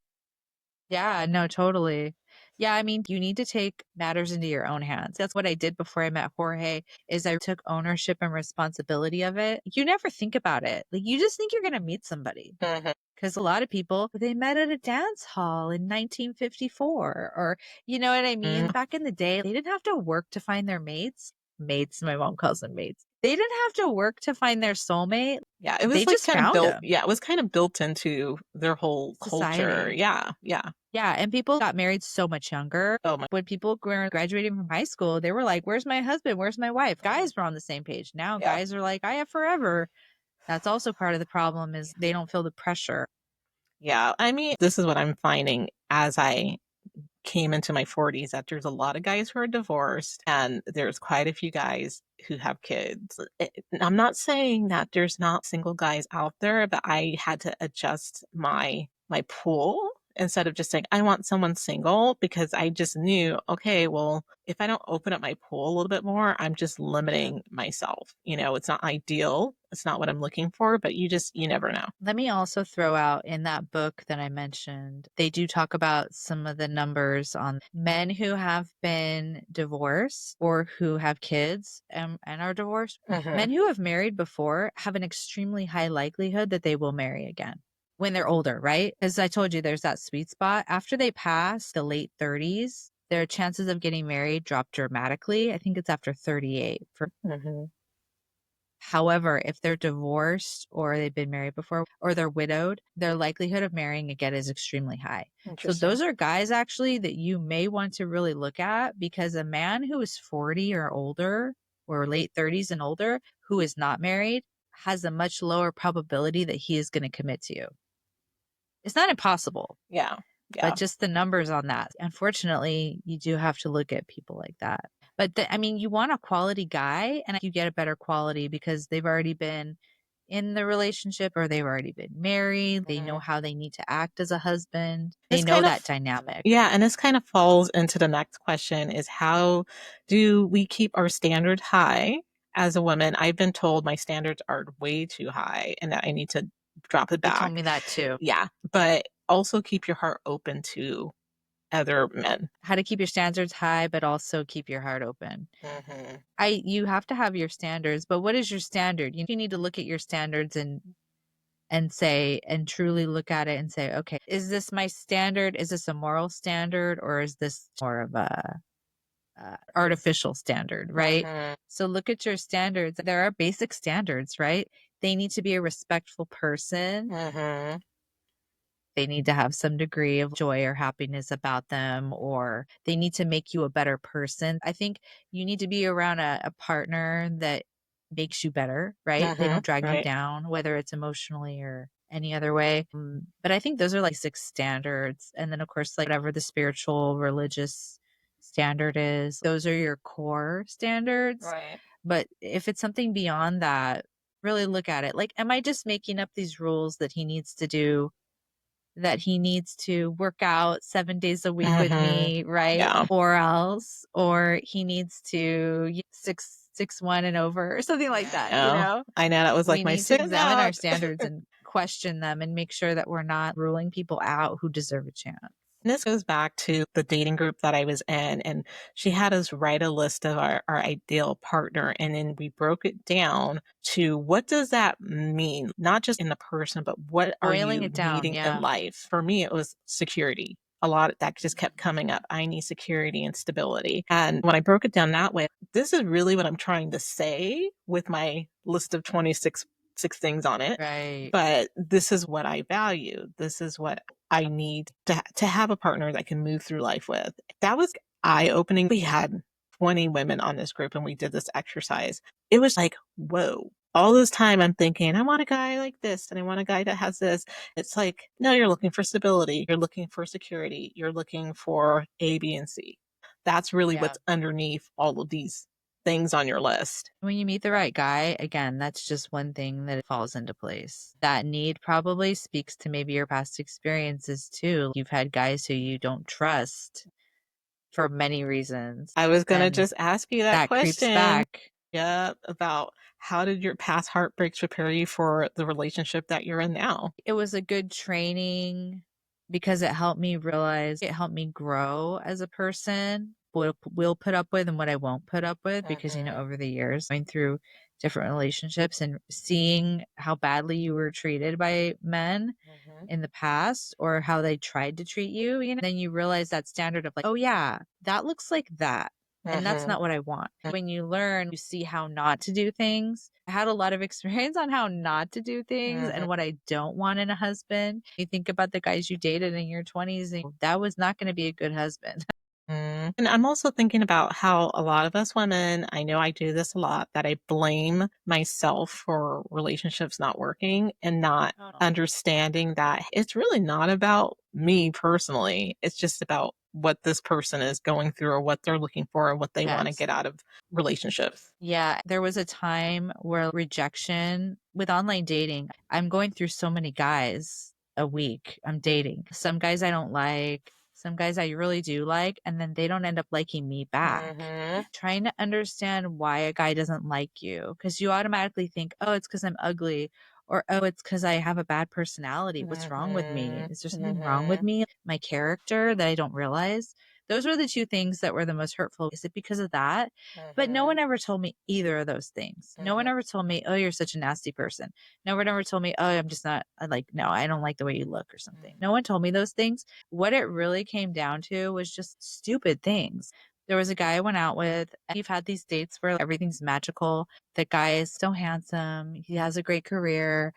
Yeah, no, totally. Yeah, I mean, you need to take matters into your own hands. That's what I did before I met Jorge is I took ownership and responsibility of it. You never think about it. Like you just think you're going to meet somebody. Mhm. Because a lot of people, they met at a dance hall in 1954, or you know what I mean? Mm. Back in the day, they didn't have to work to find their mates. Mates, my mom calls them mates. They didn't have to work to find their soulmate. Yeah, it They was like just kind of found built. them. Yeah, it was kind of built into their whole culture. Society. Yeah, yeah. Yeah, and people got married so much younger. Oh my. When people were graduating from high school, they were like, "Where's my husband? Where's my wife?" Guys were on the same page. Now Yeah. guys are like, "I have forever." That's also part of the problem is they don't feel the pressure. Yeah. I mean, this is what I'm finding as I came into my 40s that there's a lot of guys who are divorced and there's quite a few guys who have kids. I'm not saying that there's not single guys out there, but I had to adjust my pool instead of just saying I want someone single because I just knew, okay, well, if I don't open up my pool a little bit more, I'm just limiting myself. It's not ideal. It's not what I'm looking for, but you never know. Let me also throw out in that book that I mentioned, they do talk about some of the numbers on men who have been divorced or who have kids and are divorced. Hmm. Men who have married before have an extremely high likelihood that they will marry again when they're older, right? As I told you, there's that sweet spot. After they pass the late 30s, their chances of getting married drop dramatically. I think it's after 38 for Hmm. However, if they're divorced or they've been married before or they're widowed, their likelihood of marrying again is extremely high. So Interesting. those are guys actually that you may want to really look at, because a man who is 40 or older or late 30s and older who is not married has a much lower probability that he is going to commit to you. It's not impossible, Yeah. but Yeah. just the numbers on that. Unfortunately, you do have to look at people like that. But I mean, you want a quality guy, and you get a better quality because they've already been in the relationship or they've already been married. They know Mhm. how they need to act as a husband. They This know kind that of dynamic. Yeah, and this kind of falls into the next question is how do we keep our standards high as a woman? I've been told my standards are way too high and that I need to drop it You told me back. that too. Yeah, but also keep your heart open to other men. How to keep your standards high, but also keep your heart open. Mhm. You have to have your standards, but what is your standard? You need to look at your standards and say and truly look at it and say, okay, is this my standard? Is this a moral standard, or is this more of a artificial standard, right? Mhm. So look at your standards. There are basic standards, right? They need to be a respectful person. Mhm. They need to have some degree of joy or happiness about them, or they need to make you a better person. I think you need to be around a partner that makes you better, right? They Mhm. don't drag you Right. down, whether it's emotionally or any other way. But I think those are like six standards. And then, of course, like whatever the spiritual, religious standard is, those are your core standards. Right. But if it's something beyond that, really look at it. Like, am I just making up these rules that he needs to do, that he needs to work out 7 days a week with Mhm. me, right? Yeah. Or else, or he needs to 6'1" and over or something like I that, you know. know? I know that was like We my need to sitting examine our up. standards and question them and make sure that we're not ruling people out who deserve a chance. And this goes back to the dating group that I was in, and she had us write a list of our ideal partner, and then we broke it down to what does that mean, not just in the person, but what are Boiling you it down, needing in yeah. life? For me, it was security. A lot of that just kept coming Mhm. up. I need security and stability. And when I broke it down that way, this is really what I'm trying to say with my list of 26 things on it. Right. But this is what I value. This is what I need to have a partner that can move through life with. That was eye-opening. We had 20 women on this group and we did this exercise. It was like, whoa. All this time I'm thinking, I want a guy like this and I want a guy that has this. It's like, no, you're looking for stability. You're looking for security. You're looking for A, B, and C. That's really Yeah. what's underneath all of these things on your list. When you meet the right guy, again, that's just one thing that falls into place. That need probably speaks to maybe your past experiences too. You've had guys who you don't trust for many reasons, I was going to and just ask you that that creeps question. back. Yeah, about how did your past heartbreaks prepare you for the relationship that you're in now? It was a good training because it helped me realize, it helped me grow as a person, what will put up with and what I won't put up with. Because, Mhm, over the years, going through different relationships and seeing how badly you were treated by men mhm, in the past or how they tried to treat you, then you realize that standard of like, oh yeah, that looks like that. And that's mhm, not what I want. When you learn, you see how not to do things. I had a lot of experience on how not to do things mhm. and what I don't want in a husband. You think about the guys you dated in your 20s, and that was not going to be a good husband. Mm. And I'm also thinking about how a lot of us women, I know I do this a lot, that I blame myself for relationships not working and not Oh. understanding that it's really not about me personally. It's just about what this person is going through or what they're looking for or what they want to Yes. get out of relationships. Yeah, there was a time where rejection with online dating, I'm going through so many guys a week. I'm dating some guys I don't like, some guys I really do like, and then they don't end up liking me back. Mhm, Trying to understand why a guy doesn't like you, because you automatically think, oh, it's because I'm ugly, or oh, it's because I have a bad personality. What's wrong with me? mhm, Is there something wrong with mhm, me? My character that I don't realize? Those were the two things that were the most hurtful. Is it because of that? But no one mhm, ever told me either of those things. No one mhm, ever told me, "Oh, you're such a nasty person." No one ever told me, "Oh, I'm just not I like no, I don't like the way you look or something." No one told me those things. What it really came down to was just stupid things. There was a guy I went out with, and we've had these dates where everything's magical. The guy is so handsome. He has a great career.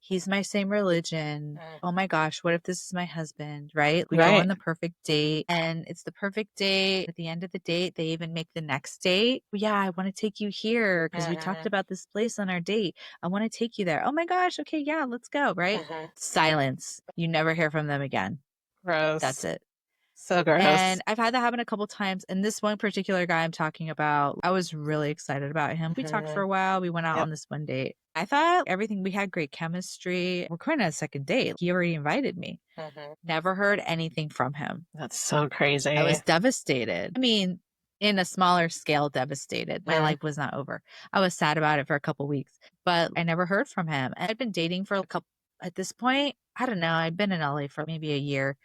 He's my same religion. Oh my gosh, what if this is my husband, right? We go on Right. the perfect date and it's the perfect date. At the end of the date, they even make the next date. Yeah, I want to take you here because we talked about this place on our date. I want to take you there. Oh my gosh, okay, yeah, let's go, right? Silence. You never hear from them again. That's Gross. it. So gross. And I've had that happen a couple times. And this one particular guy I'm talking about, I was really excited about him. We talked for a while. We went out Yep. on this one date. I thought everything, we had great chemistry. We're going on a second date. He already invited me. Never heard anything from him. That's so I crazy. was devastated. I mean, in a smaller scale, devastated. My life was not over. I was sad about it for a couple weeks, but I never heard from him. And I'd been dating for a couple, at this point, I don't know. I've been in LA for maybe a year.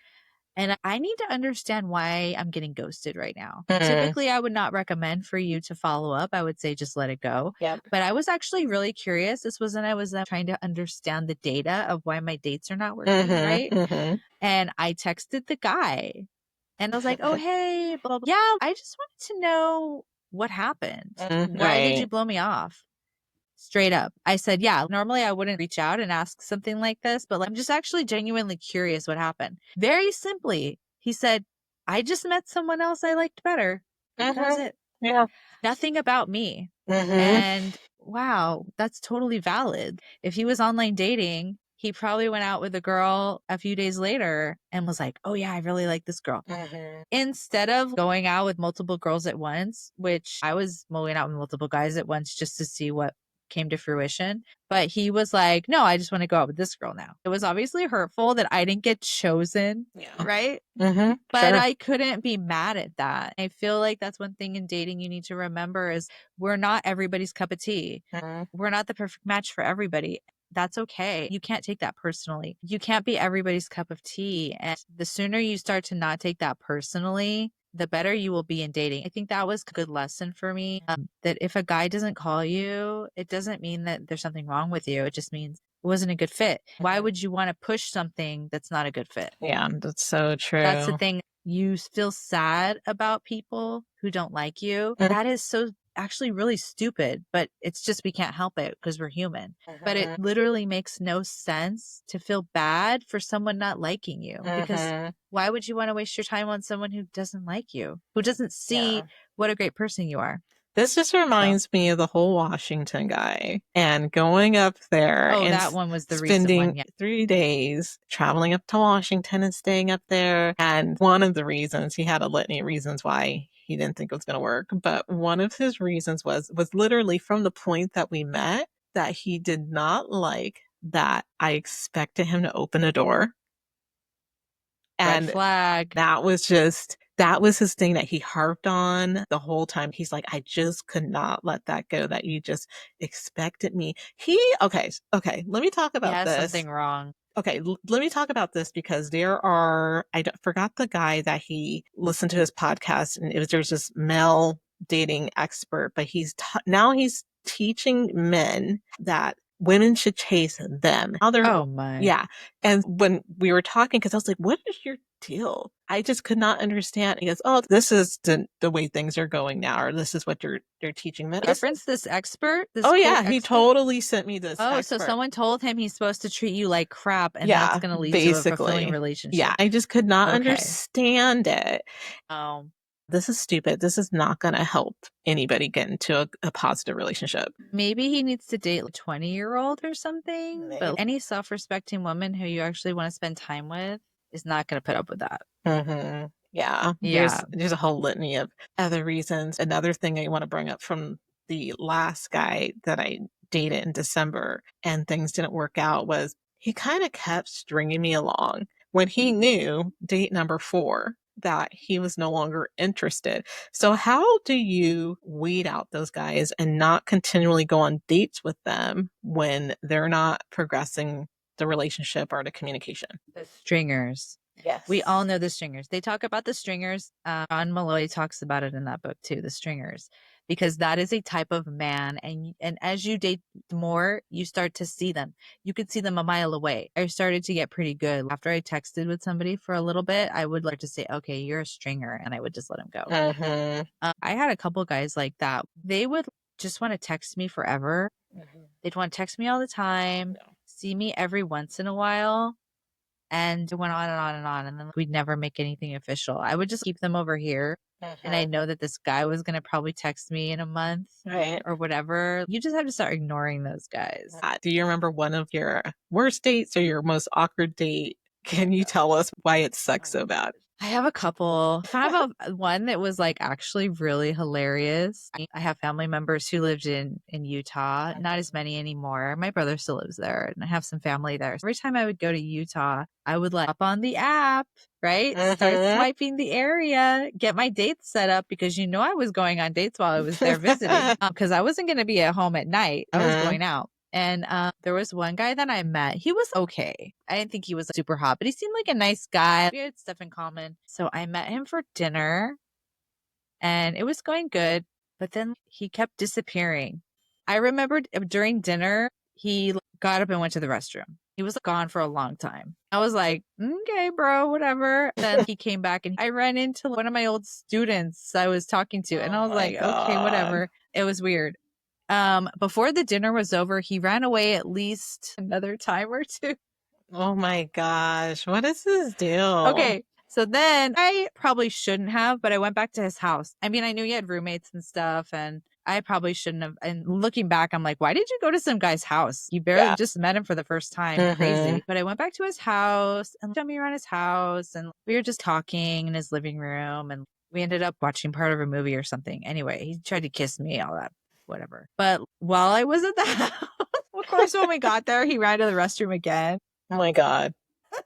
And I need to understand why I'm getting ghosted right now. Mm. Typically, I would not recommend for you to follow up. I would say just let it go. Yep. But I was actually really curious. This was when I was trying to understand the data of why my dates are not working, right? And I texted the guy and I was like, oh, hey, blah, blah. Yeah, I just wanted to know what happened. Why did you Right. blow me off? Straight up. I said, yeah, normally I wouldn't reach out and ask something like this, but I'm just actually genuinely curious what happened. Very simply, he said, I just met someone else I liked better. That was it. Yeah. Nothing about me. Mm-hmm. And wow, that's totally valid. If he was online dating, he probably went out with a girl a few days later and was like, oh yeah, I really like this girl. Instead of going out with multiple girls at once, which I was going out with multiple guys at once just to see what came to fruition. But he was like, no, I just want to go out with this girl now. It was obviously hurtful that I didn't get chosen, Yeah. right? Mm-hmm. But Sure. I couldn't be mad at that. I feel like that's one thing in dating you need to remember is we're not everybody's cup of tea. We're not the perfect match for everybody. That's okay. You can't take that personally. You can't be everybody's cup of tea. And the sooner you start to not take that personally, the better you will be in dating. I think that was a good lesson for me. That if a guy doesn't call you, it doesn't mean that there's something wrong with you. It just means it wasn't a good fit. Why would you want to push something that's not a good fit? Yeah, that's so That's the true. thing. You feel sad about people who don't like you. Mm. That is so actually really stupid, but it's just we can't help it because we're human. But it literally makes no sense to feel bad for someone not liking you because why would you want to waste your time on someone who doesn't like you, who doesn't see Yeah. what a great person you are? This just So, reminds me of the whole Washington guy and going up there oh, and that one was the recent one. spending Yeah. 3 days traveling up to Washington and staying up there. And one of the reasons he had a litany of reasons why he didn't think it was going to work, but one of his reasons was literally from the point that we met that he did not like that I expected him to open a door. Red And flag. that was his thing that he harped on the whole time. He's like, I just could not let that go, that you just expected me. Okay, let me talk He about has this. something wrong. Okay, let me talk about this because forgot the guy that he listened to his podcast, and there's this male dating expert, but now he's teaching men that women should chase them. Oh my. Yeah. And when we were talking, because I was like, what is your deal? I just could not understand. He goes, oh, this is the way things are going now, or this is what you're teaching men. Reference this expert, this Oh quote yeah, he expert. totally sent me this Oh, so expert. someone told him he's supposed to treat you like crap and that's Yeah, going to lead to a fulfilling basically. Yeah, relationship. I just could not Okay. understand it. Oh, This is stupid. This is not going to help anybody get into a positive relationship. maybe he needs to date a 20-year-old or something, Maybe. but any self-respecting woman who you actually want to spend time with is not going to put up with that. Yeah, Yeah. there's a whole litany of other reasons. Another thing I want to bring up from the last guy that I dated in December and things didn't work out was he kind of kept stringing me along when he knew date number 4 that he was no longer interested. So how do you weed out those guys and not continually go on dates with them when they're not progressing the relationship or the communication? The stringers. Yes. We all know the stringers. They talk about the stringers. John Malloy talks about it in that book too, the stringers. because that is a type of man. And as you date more, you start to see them. You could see them a mile away. I started to get pretty good. After I texted with somebody for a little bit, I would like to say, okay, you're a stringer. And I would just let him go. Mm-hmm. I had a couple guys like that. They would just want to text me forever. Mm-hmm. They'd want to text me all the time, Yeah. see me every once in a while. And it went on and on and on. And then we'd never make anything official. I would just keep them over here. And I Mm-hmm. know that this guy was going to probably text me in a month Right. or whatever. You just have to start ignoring those guys. Do you remember one of your worst dates or your most awkward date? Can you tell us why it sucks so bad? I have a couple. I have one that was like actually really hilarious. I have family members who lived in Utah, not as many anymore. My brother still lives there, and I have some family there. Every time I would go to Utah, I would like up on the app, right? Start Mm-hmm. swiping the area, get my dates set up because you know I was going on dates while I was there visiting because I wasn't going to be at home at night. I was going out. And there was one guy that I met. He was okay. I didn't think he was super hot, but he seemed like a nice guy. We had stuff in common. So I met him for dinner and it was going good. But then he kept disappearing. I remembered during dinner, he got up and went to the restroom. He was gone for a long time. I was like, okay, bro, whatever. Then he came back and I ran into one of my old students I was talking to. And I Oh was my like, okay, God. whatever. It was weird. Before the dinner was over, he ran away at least another time or two. Oh my gosh. What is his deal? Okay. So then I probably shouldn't have, but I went back to his house. I mean, I knew he had roommates and stuff, and I probably shouldn't have. And looking back, I'm like, why did you go to some guy's house? You barely just met him for the first time. Crazy. But I went back to his house and showed me around his house, and we were just talking in his living room, and we ended up watching part of a movie or something. Anyway, he tried to kiss me, all that, whatever. But while I was at the house, of course, when we got there, he ran to the restroom again. Oh my God.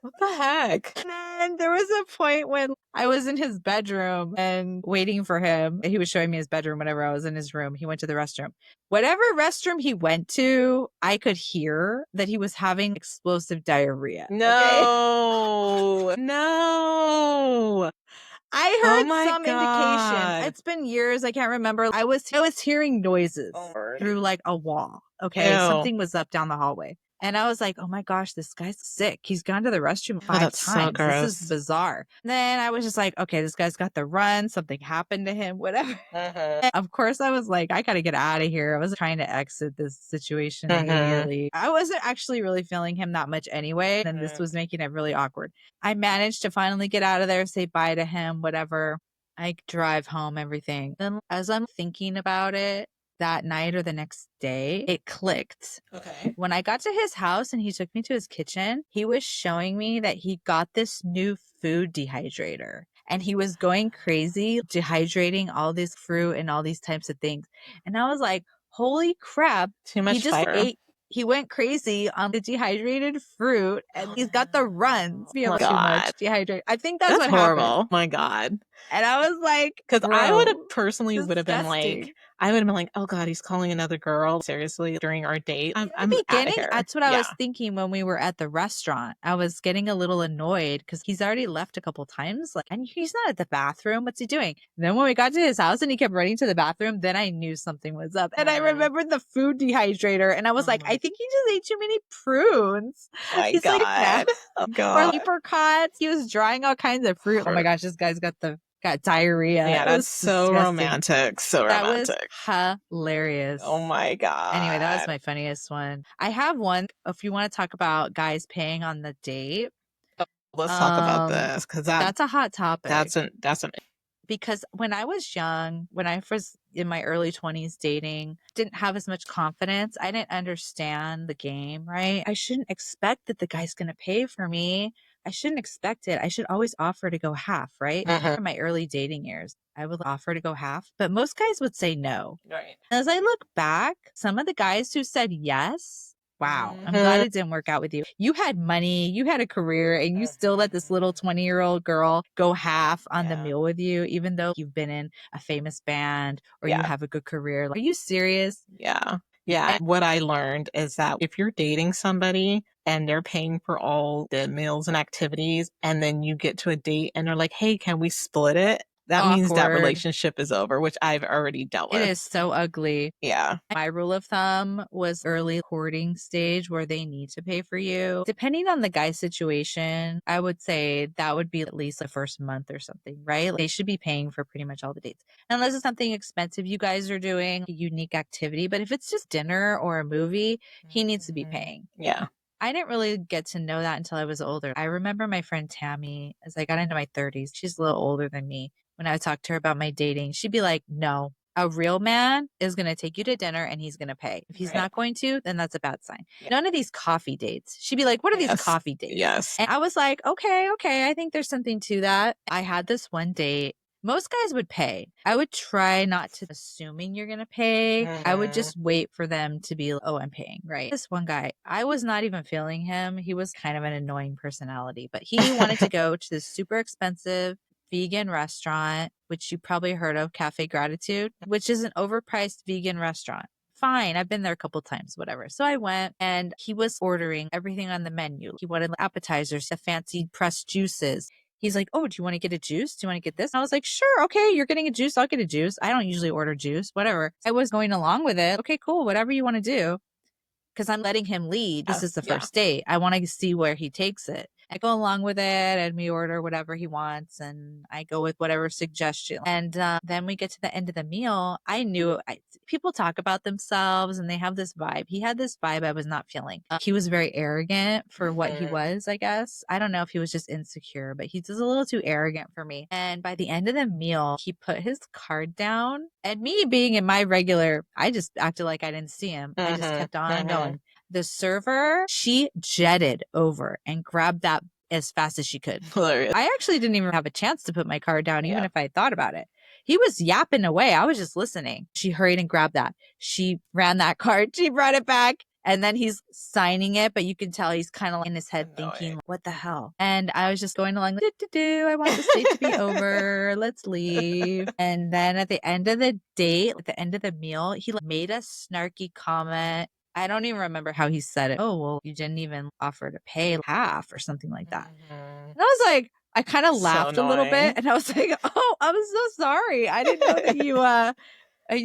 What the heck? And then there was a point when I was in his bedroom and waiting for him. He was showing me his bedroom whenever I was in his room. He went to the restroom. Whatever restroom he went to, I could hear that he was having explosive diarrhea. Okay? No. No. I Oh heard my some indication. God. It's been years. I can't remember. I was hearing noises through like a wall. Okay. Ew. Something was up down the hallway. And I was like, oh my gosh, this guy's sick. He's gone to the restroom 5 that's so times. This gross. is bizarre. And then I was just like, okay, this guy's got the run. Something happened to him, whatever. And of course, I was like, I got to get out of here. I was trying to exit this situation immediately. I wasn't actually really feeling him that much anyway. And this was making it really awkward. I managed to finally get out of there, say bye to him, whatever. I drive home, everything. Then as I'm thinking about it, that night or the next day, it clicked. Okay. When I got to his house and he took me to his kitchen, he was showing me that he got this new food dehydrator and he was going crazy dehydrating all this fruit and all these types of things. And I was like, holy crap. Too much He just fiber. ate. He went crazy on the dehydrated fruit and he's got the runs. Oh my Too much God. dehydrated. I think that's what horrible. happened. Oh my God. And I was like, Because I would have bro, personally would have been like, disgusting. I would have been like, oh God, he's calling another girl. Seriously, during our date. I'm In the out of beginning, here. that's what I was thinking when we were at the restaurant. I was getting a little annoyed because he's already left a couple times, like, and he's not at the bathroom. What's he doing? And then when we got to his house and he kept running to the bathroom, then I knew something was up. And I remembered the food dehydrator, and I was like, I think he just ate too many prunes. My He's God. like, Oh or God. apricots. He was drying all kinds of fruit. Oh my gosh, this guy's got diarrhea. Yeah, It that's was so disgusting. romantic. So That romantic. was hilarious. Oh my God. Anyway, that was my funniest one. I have one. If you want to talk about guys paying on the date, Let's talk about this because that's a hot topic. that's an Because when I was young, when I was in my early 20s dating, didn't have as much confidence. I didn't understand the game, right? I shouldn't expect that the guy's going to pay for me. I shouldn't expect it. I should always offer to go half, right? In my early dating years, I would offer to go half, but most guys would say no. right. As I look back, some of the guys who said yes, wow, I'm glad it didn't work out with you. You had money, you had a career, and you still let this little 20-year-old girl go half on the meal with you, even though you've been in a famous band or you have a good career. Like, are you serious? Yeah. Yeah. What I learned is that if you're dating somebody and they're paying for all the meals and activities, and then you get to a date and they're like, hey, can we split it? that means that Awkward. relationship is over, which I've already dealt It with. is so ugly. Yeah. My rule of thumb was early courting stage where they need to pay for you. Depending on the guy's situation, I would say that would be at least the first month or something, right? They should be paying for pretty much all the dates. Unless it's something expensive you guys are doing, a unique activity. But if it's just dinner or a movie, he needs to be paying. Yeah. I didn't really get to know that until I was older. I remember my friend Tammy, as I got into my 30s, she's a little older than me. When I would talk to her about my dating, she'd be like, no, a real man is going to take you to dinner and he's going to pay. If he's Right. not going to, then that's a bad sign. Yeah. None of these coffee dates. She'd be like, what are these Yes. coffee dates? Yes. And I was like, okay, I think there's something to that. I had this one date. Most guys would pay. I would try not to assuming you're going to pay. I would just wait for them to be, oh, I'm paying, right? This one guy, I was not even feeling him. He was kind of an annoying personality, but he wanted to go to this super expensive vegan restaurant, which you probably heard of, Cafe Gratitude, which is an overpriced vegan restaurant. Fine. I've been there a couple times, whatever. So I went and he was ordering everything on the menu. He wanted appetizers, the fancy pressed juices. He's like, oh, do you want to get a juice? Do you want to get this? And I was like, sure. Okay. You're getting a juice. I'll get a juice. I don't usually order juice, whatever. I was going along with it. Okay, cool. Whatever you want to do. Because I'm letting him lead. This is the first date. I want to see where he takes it. I go along with it and we order whatever he wants and I go with whatever suggestion. And then we get to the end of the meal. I knew people talk about themselves and they have this vibe. He had this vibe I was not feeling. He was very arrogant for what he was, I guess. I don't know if he was just insecure, but he's just a little too arrogant for me. And by the end of the meal, he put his card down and me being in my regular, I just acted like I didn't see him. I just kept on going. The server, she jetted over and grabbed that as fast as she could. Hilarious. I actually didn't even have a chance to put my card down, even if I thought about it. He was yapping away. I was just listening. She hurried and grabbed that. She ran that card. She brought it back. And then he's signing it, but you can tell he's kind of in his head thinking, what the hell? And I was just going along, I want this date to be over. Let's leave. And then at the end of the date, at the end of the meal, he made a snarky comment. I don't even remember how he said it. Oh, well, you didn't even offer to pay half or something like that. And I was like, I kind of laughed a little bit and I was like, oh, I'm so sorry. I didn't know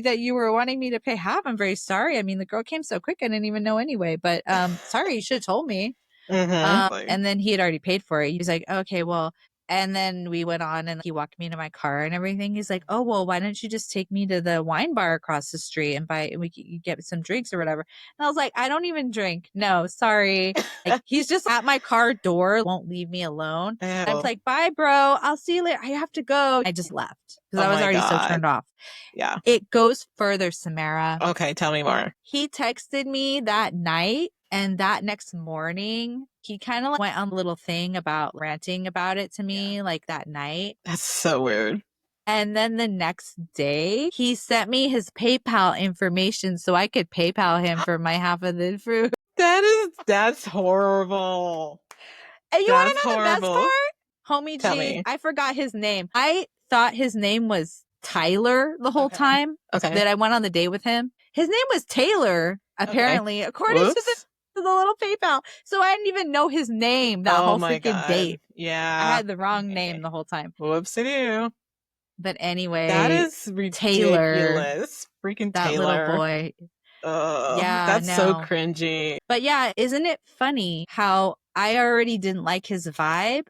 that you were wanting me to pay half. I'm very sorry. I mean, the girl came so quick. I didn't even know anyway, but sorry, you should have told me. And then he had already paid for it. He was like, okay, well, and then we went on and he walked me to my car and everything. He's like, oh, well, why don't you just take me to the wine bar across the street and we could get some drinks or whatever. And I was like, I don't even drink. No, sorry. Like, he's just at my car door, won't leave me alone. And I was like, bye, bro. I'll see you later. I have to go. I just left because I was already so turned off. Yeah. It goes further, Samara. Okay, tell me more. He texted me that night. And that next morning, he kind of went on a little thing about ranting about it to me, like that night. That's so weird. And then the next day, he sent me his PayPal information so I could PayPal him for my half of the food. That's horrible. And you want to know the best part? Homie Tell G, me. I forgot his name. I thought his name was Tyler the whole time that I went on the date with him. His name was Taylor, apparently, according to the little PayPal. So I didn't even know his name that whole freaking date. Yeah. I had the wrong name the whole time. Whoopsie-doo. But anyway, that is ridiculous. Taylor, Freaking that Taylor. little boy. Yeah, that's so cringy. But yeah, isn't it funny how I already didn't like his vibe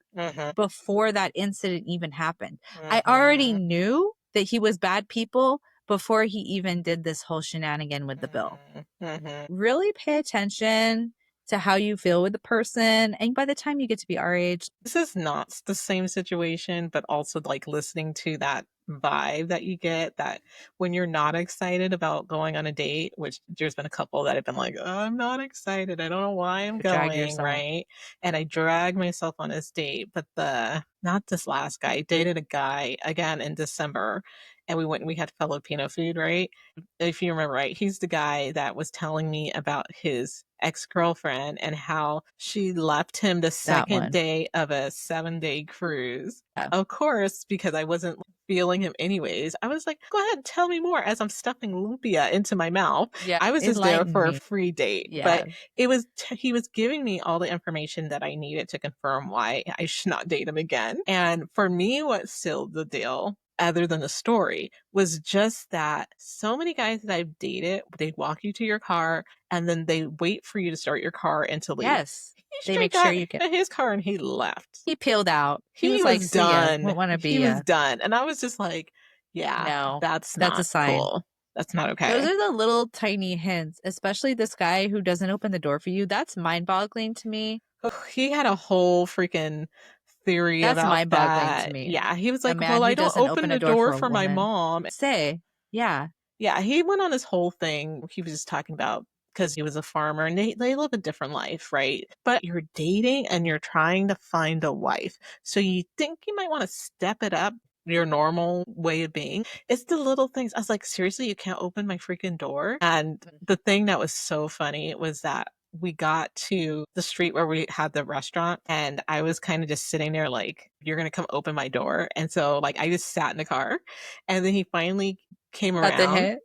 before that incident even happened? I already knew that he was bad people before he even did this whole shenanigan with the bill. Really pay attention to how you feel with the person. And by the time you get to be our age, this is not the same situation, but also like listening to that vibe that you get, that when you're not excited about going on a date, which there's been a couple that have been like, oh, I'm not excited. I don't know why I'm going, right? And I drag myself on this date, but not this last guy, I dated a guy again in December. And we went and we had Filipino food, right? If you remember, right, he's the guy that was telling me about his ex-girlfriend and how she left him the second day of a 7-day cruise. Yeah. Of course, because I wasn't feeling him anyways, I was like, go ahead, tell me more, as I'm stuffing lumpia into my mouth. Yeah, I was just there for a free date. Yeah. But it was he was giving me all the information that I needed to confirm why I should not date him again. And for me, what sealed the deal, other than the story, was just that so many guys that I've dated, they'd walk you to your car and then they wait for you to start your car and to leave. Yes. He They straight make sure got you get. in his car and he left. He peeled out. He He was like, was "See ya. done. Won't want to He be was ya." done. And I was just like, yeah, No, that's that's a not sign. cool. That's not Those okay. are the little tiny hints, especially this guy who doesn't open the door for you. That's mind-boggling to me. He had a whole freaking theory That's about mind-boggling to that. me. Yeah, he was A like, man well, who I don't doesn't open open a the door for door a for my woman. mom. Say, yeah. Yeah, he went on this whole thing. He was just talking about because he was a farmer and they live a different life, right? But you're dating and you're trying to find a wife. So you think you might want to step it up your normal way of being. It's the little things. I was like, seriously, you can't open my freaking door? And the thing that was so funny was that we got to the street where we had the restaurant and I was kind of just sitting there like, you're going to come open my door. And so like I just sat in the car and then he finally came Got the around hint?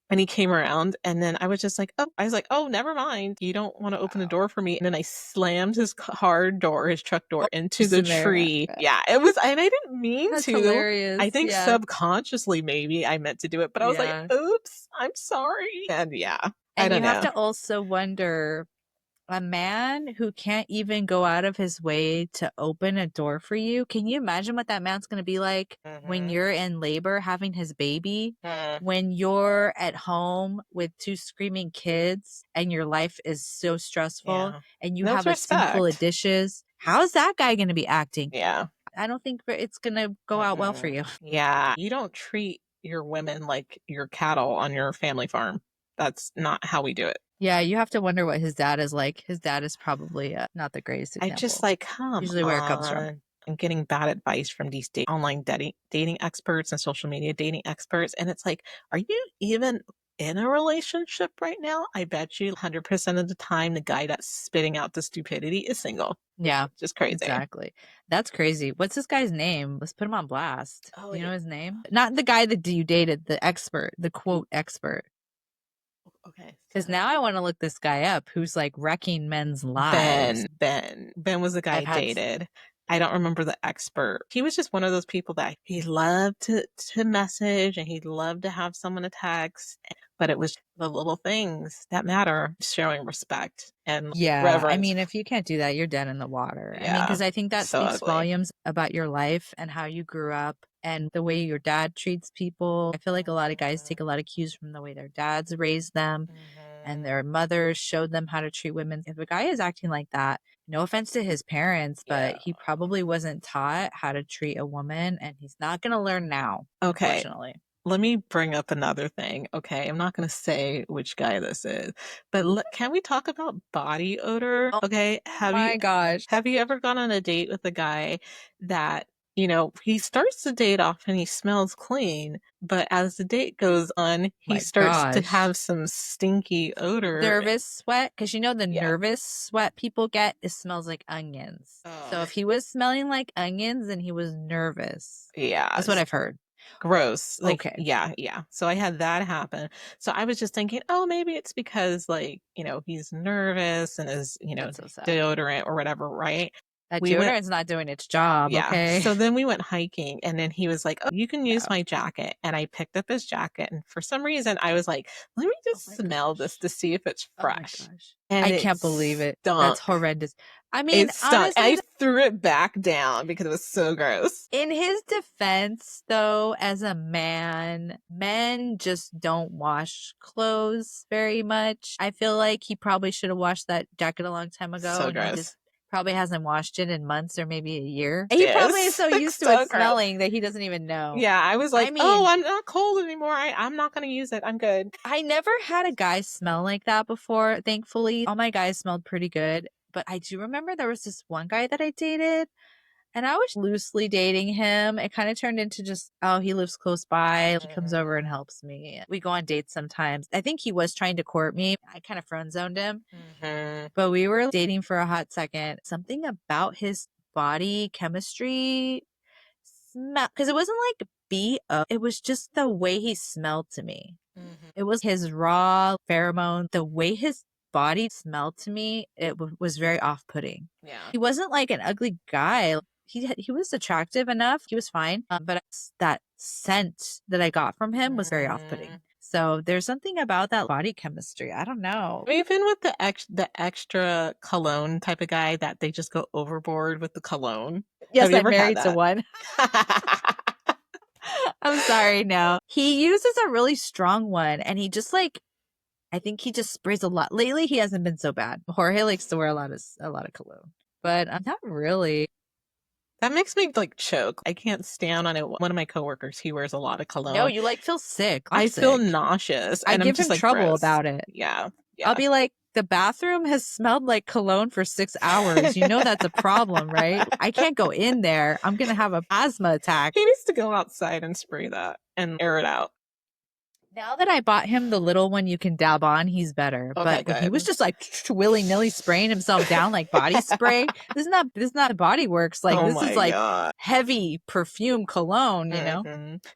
and he came around and then I was just like, oh, I was like, oh, never mind. You don't want to open the Wow. door for me. And then I slammed his car door, his truck door into the Samara. tree. Yeah, it was, and I didn't mean That's to. I hilarious. think Yeah. subconsciously maybe I meant to do it, but I was like, Yeah. oops, I'm sorry. And yeah, I And don't you have know. to also wonder, a man who can't even go out of his way to open a door for you. Can you imagine what that man's going to be like when you're in labor having his baby? When you're at home with two screaming kids and your life is so stressful Yeah. and you No have a sink full of respect. dishes? How's that guy going to be acting? Yeah. I don't think it's going to go out well for you. Yeah. You don't treat your women like your cattle on your family farm. That's not how we do it. Yeah, you have to wonder what his dad is like. His dad is probably not the greatest I just example. like, come Usually where it comes from. on. I'm getting bad advice from these online dating experts and social media dating experts. And it's like, are you even in a relationship right now? I bet you 100% of the time, the guy that's spitting out the stupidity is single. Yeah, Just crazy. exactly. That's crazy. What's this guy's name? Let's put him on blast. Oh, Do you yeah. know his name? Not the guy that you dated, the expert, the quote expert. Okay. Because now I want to look this guy up who's like wrecking men's lives. Ben was the guy I I've had, dated. I don't remember the expert. He was just one of those people that he loved to message and he loved to have someone to text. But it was the little things that matter, showing respect and yeah. I reverence. mean, if you can't do that, you're dead in the water. I mean, Yeah. because I think that So speaks ugly. volumes about your life and how you grew up and the way your dad treats people. I feel like a lot of guys take a lot of cues from the way their dads raised them and their mothers showed them how to treat women. If a guy is acting like that, no offense to his parents, but Yeah. he probably wasn't taught how to treat a woman and he's not going to learn now, Okay. unfortunately. Let me bring up another thing. Okay. I'm not going to say which guy this is, but can we talk about body odor? Oh Okay. my gosh. Have you ever gone on a date with a guy that, you know, he starts the date off and he smells clean, but as the date goes on, he My starts to gosh. have some stinky odor. Nervous sweat, because you know the Yeah. nervous sweat people get, it smells like onions. So Oh. if he was smelling like onions, then he was nervous. Yeah. That's what I've heard. Gross. Like, Okay. yeah, yeah. So I had that happen. So I was just thinking, oh, maybe it's because, like, you know, he's nervous and is, you know, That's so sad. deodorant or whatever, right? That We went, deodorant's not doing its job, yeah. okay? So then we went hiking and then he was like, oh, you can use Yeah. my jacket. And I picked up his jacket. And for some reason, I was like, let me Oh just my smell this gosh. to see if it's Oh my fresh. gosh. And I it can't believe it. That's stunk. horrendous. I mean, It stunk. honestly, I threw it back down because it was so gross. in his defense, though, as a man, men just don't wash clothes very much. I feel like he probably should have washed that jacket a long time ago, So and he just gross. probably hasn't washed it in months or maybe a year. He probably is Yes. so used to So it gross. smelling that he doesn't even know. Yeah, I was I like, "Oh, mean, I'm not cold anymore. I'm not gonna use it. I'm good." I never had a guy smell like that before, thankfully. All my guys smelled pretty good. But I do remember there was this one guy that I dated, and I was loosely dating him. It kind of turned into just, oh, he lives close by. He comes over and helps me. We go on dates sometimes. I think he was trying to court me. I kind of friend zoned him, but we were dating for a hot second. Something about his body chemistry smell, because it wasn't like BO, it was just the way he smelled to me. It was his raw pheromone, the way his body smelled to me. It was very off putting. Yeah. He wasn't like an ugly guy. he was attractive enough. He was fine. But that scent that I got from him was very off-putting. So there's something about that body chemistry. I don't know. Even with the extra cologne type of guy that they just go overboard with the cologne. Have Yes, you I'm ever had married to that? one. I'm sorry, no. He uses a really strong one and he just like I think he just sprays a lot. Lately he hasn't been so bad. Jorge likes to wear a lot of cologne. But not really. That makes me like choke. I can't stand on it. One of my coworkers, he wears a lot of No, cologne. you like feel sick. I'm I feel sick. nauseous I and I'm give just him like trouble gross. about it. Yeah. I'll Yeah. be like, the bathroom has smelled like cologne for 6 hours. You know that's a problem, right? I can't go in there. I'm going to have a asthma attack. He needs to go outside and spray that and air it out. Now that I bought him the little one you can dab on, he's better. Okay, But when he was good. just like willy-nilly spraying himself down like body spray, this is not body works. Like Oh this is my like God. heavy perfume cologne, you know?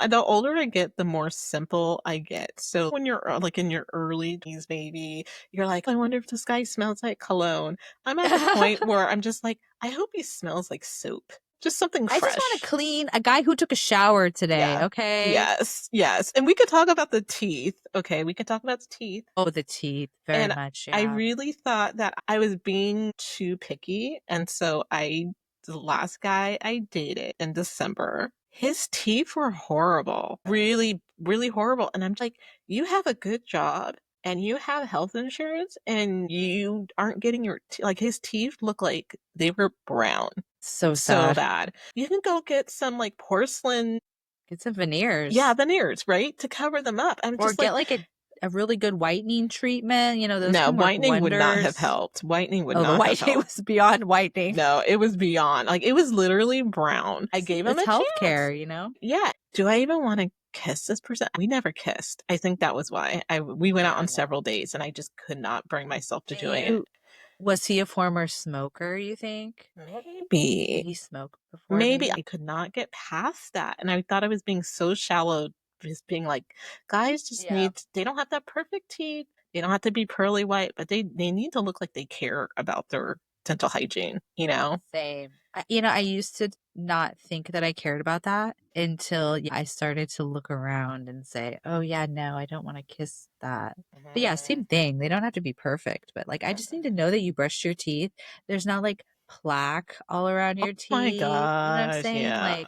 The older I get, the more simple I get. So when you're like in your early teens, maybe you're like, I wonder if this guy smells like cologne. I'm at the point where I'm just like, I hope he smells like soap. Just something I just want to fresh. clean a guy who took a shower today, Yeah. okay? Yes. Yes. And we could talk about the teeth. Okay. We could talk about the teeth. Oh, the teeth, very And much, I yeah. really thought that I was being too picky. And so the last guy I dated in December, his teeth were horrible, really, really horrible. And I'm like, you have a good job and you have health insurance and you aren't getting like his teeth look like they were brown. So So sad. bad. You can go get some like porcelain, Get some yeah, veneers veneers, right? To cover them up. I'm or just get like, like a really good whitening treatment. You know, those no, can work whitening would not have wonders. helped. Whitening would Oh, the not have whitening helped. was beyond whitening. No, it was beyond. Like it was literally brown. I gave him It's a chance. healthcare, you know? Yeah. Do I even want to kiss this person? We never kissed. I think that was why. We went out Yeah, on no. several dates and I just could not bring myself to Do doing it. you Was he a former smoker, you think? Did Maybe. he smoke before, Maybe maybe? I could not get past that. And I thought I was being so shallow, just being like, guys just Yeah. need, they don't have that perfect teeth. They don't have to be pearly white, but they need to look like they care about their dental hygiene, you know? Same. I used to not think that I cared about that until I started to look around and say, oh, yeah, no, I don't want to kiss that. But yeah, same thing. They don't have to be perfect, but like, I just need to know that you brushed your teeth. There's not like plaque all around Oh your my teeth. You know what I'm gosh, saying? yeah. Like,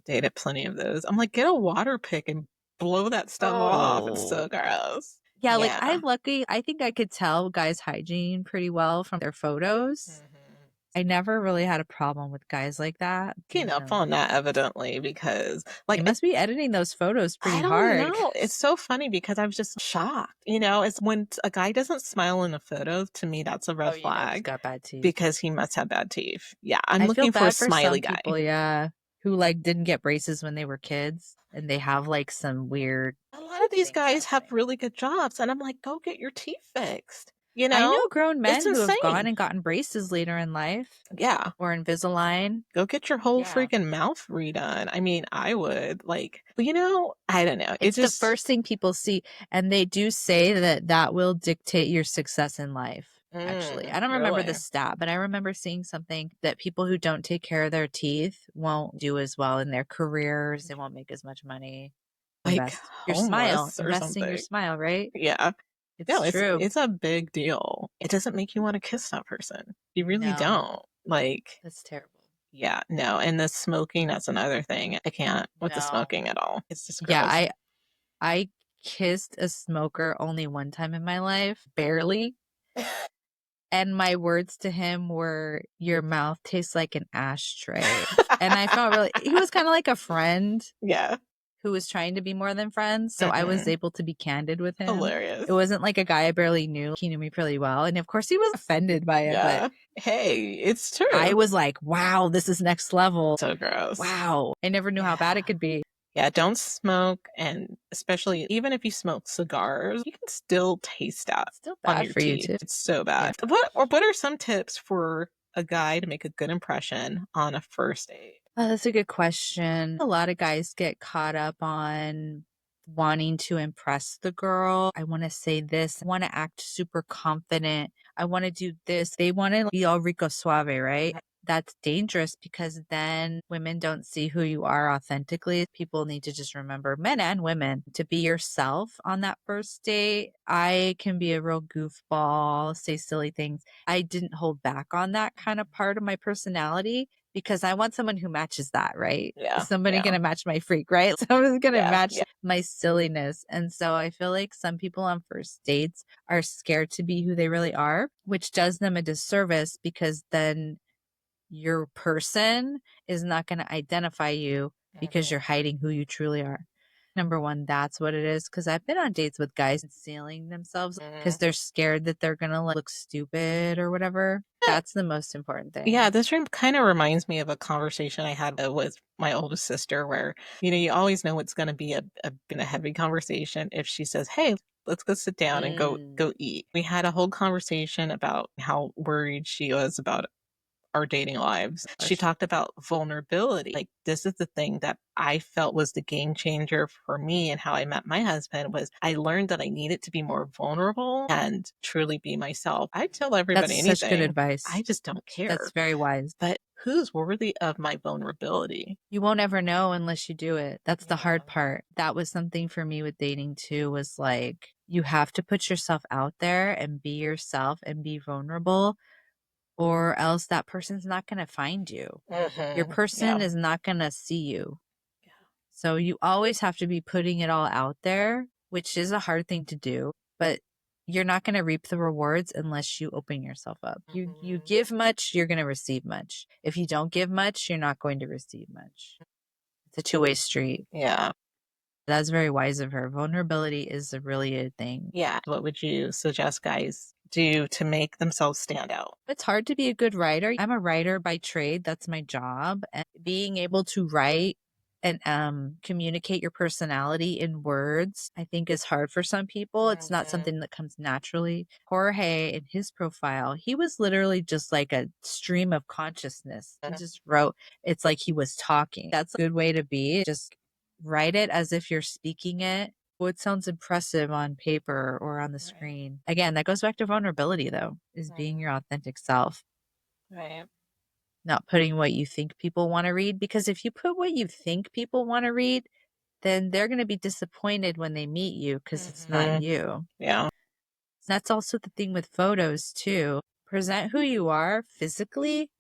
Dated plenty of those. I'm like, get a water pick and blow that stuff off. It's so oh, gross. yeah, like Yeah. I think I could tell guys' hygiene pretty well from their photos. Mhm. I never really had a problem with guys like that. Picking up on that evidently because They like must be editing those photos I pretty don't hard. know. It's so funny because I was just shocked. You know, it's when a guy doesn't smile in a photo, to me, that's a Oh, red you know he's flag got bad teeth. because he must have bad teeth. Yeah, I'm I feel looking for a bad for smiley some guy. people, yeah, who like didn't get braces when they were kids and they have like some weird A lot of these things guys have happening. really good jobs, and I'm like, go get your teeth fixed. You I know know, grown it's men who have gone insane. and gotten braces later in life Yeah, or Invisalign. go get your whole Yeah. freaking mouth redone. I mean, I would like, you know, I don't know. It It's the just, first thing people see. And they do say that that will dictate your success in life. Actually, I don't remember the really. stat, but I remember seeing something that people who don't take care of their teeth won't do as well in their careers. They won't make as much money. Like homeless or Invest in your something. smile, right? Yeah. No, It's true. it's a big deal. It doesn't make you want to kiss that person. You really No, don't. Like, that's terrible. yeah, no. And the smoking, that's another thing. I can't with the No. smoking at all. It's just Yeah, gross. I kissed a smoker only one time in my life, barely. And my words to him were, "Your mouth tastes like an ashtray." And I felt really, he was kind of like a friend Yeah. who was trying to be more than friends. So I was Mm-mm. able to be candid with him. Hilarious. It wasn't like a guy I barely knew. He knew me pretty well. And of course, he was offended by it. But Yeah. Hey, it's I true. was like, wow, this is next level. So gross. Wow. I never knew how bad Yeah. it could be. Yeah, don't smoke. And especially, even if you smoke cigars, you can still taste that It's still on bad your for you, teeth. too. It's so Yeah. bad. What are some tips for a guy to make a good impression on a first date? Oh, that's a good question. A lot of guys get caught up on wanting to impress the girl. I want to say this. I want to act super confident. I want to do this. They want to be all rico suave, right? that's dangerous because then women don't see who you are authentically. People need to just remember, men and women, to be yourself on that first date. I can be a real goofball, say silly things. I didn't hold back on that kind of part of my personality because I want someone who matches that, right? Yeah. Is somebody Yeah. going to match my freak, right? Someone's going to Yeah. match Yeah. my silliness. And so I feel like some people on first dates are scared to be who they really are, which does them a disservice because then your person is not going to identify you because you're hiding who you truly are. Number one, that's what it is. Because I've been on dates with guys concealing themselves because they're scared that they're going to look stupid or whatever. That's the most important thing. Yeah, this room kind of reminds me of a conversation I had with my oldest sister where, you always know it's going to be a heavy conversation if she says, "Hey, let's go sit down and go eat." We had a whole conversation about how worried she was about our dating lives. She talked about vulnerability. Like, this is the thing that I felt was the game changer for me and how I met my husband was I learned that I needed to be more vulnerable and truly be myself. I tell everybody That's such good anything. advice. I just don't care. That's very wise. But who's worthy of my vulnerability? You won't ever know unless you do it. That's the Yeah. hard part. That was something for me with dating too, was like, you have to put yourself out there and be yourself and be vulnerable, or else that person's not going to find you. Your person Yeah. is not going to see you. Yeah. So you always have to be putting it all out there, which is a hard thing to do, but you're not going to reap the rewards unless you open yourself up. You give much, you're going to receive much. If you don't give much, you're not going to receive much. It's a two-way street. Yeah. That's very wise of her. Vulnerability is really a thing. Yeah. What would you suggest guys do to make themselves stand out? It's hard to be a good writer. I'm a writer by trade. That's my job. And being able to write and communicate your personality in words, I think is hard for some people. It's not something that comes naturally. Jorge, in his profile, he was literally just like a stream of consciousness. He just wrote, it's like he was talking. That's a good way to be. Just write it as if you're speaking it. What sounds impressive on paper or on the screen. Again, that goes back to vulnerability, though, is being your authentic self, Right. not putting what you think people want to read. Because if you put what you think people want to read, then they're going to be disappointed when they meet you because it's not you. Yeah. That's also the thing with photos, too. Present who you are physically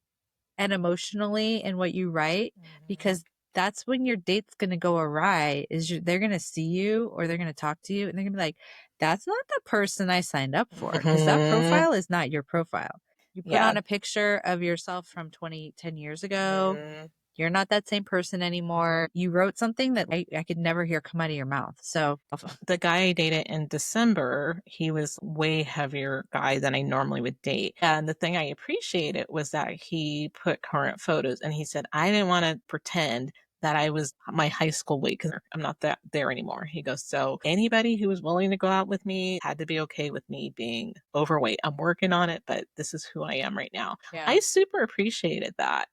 and emotionally in what you write, because that's when your date's going to go awry is they're going to see you or they're going to talk to you and they're going to be like, that's not the person I signed up for because that profile is not your profile. You put Yeah. on a picture of yourself from 10 years ago. You're not that same person anymore. You wrote something that I could never hear come out of your mouth. So The guy I dated in December, he was way heavier guy than I normally would date. And the thing I appreciated was that he put current photos and he said, I didn't want to pretend that I was my high school weight because I'm not that there anymore. He goes, so anybody who was willing to go out with me had to be okay with me being overweight. I'm working on it, but this is who I am right now. yeah, I super appreciated that.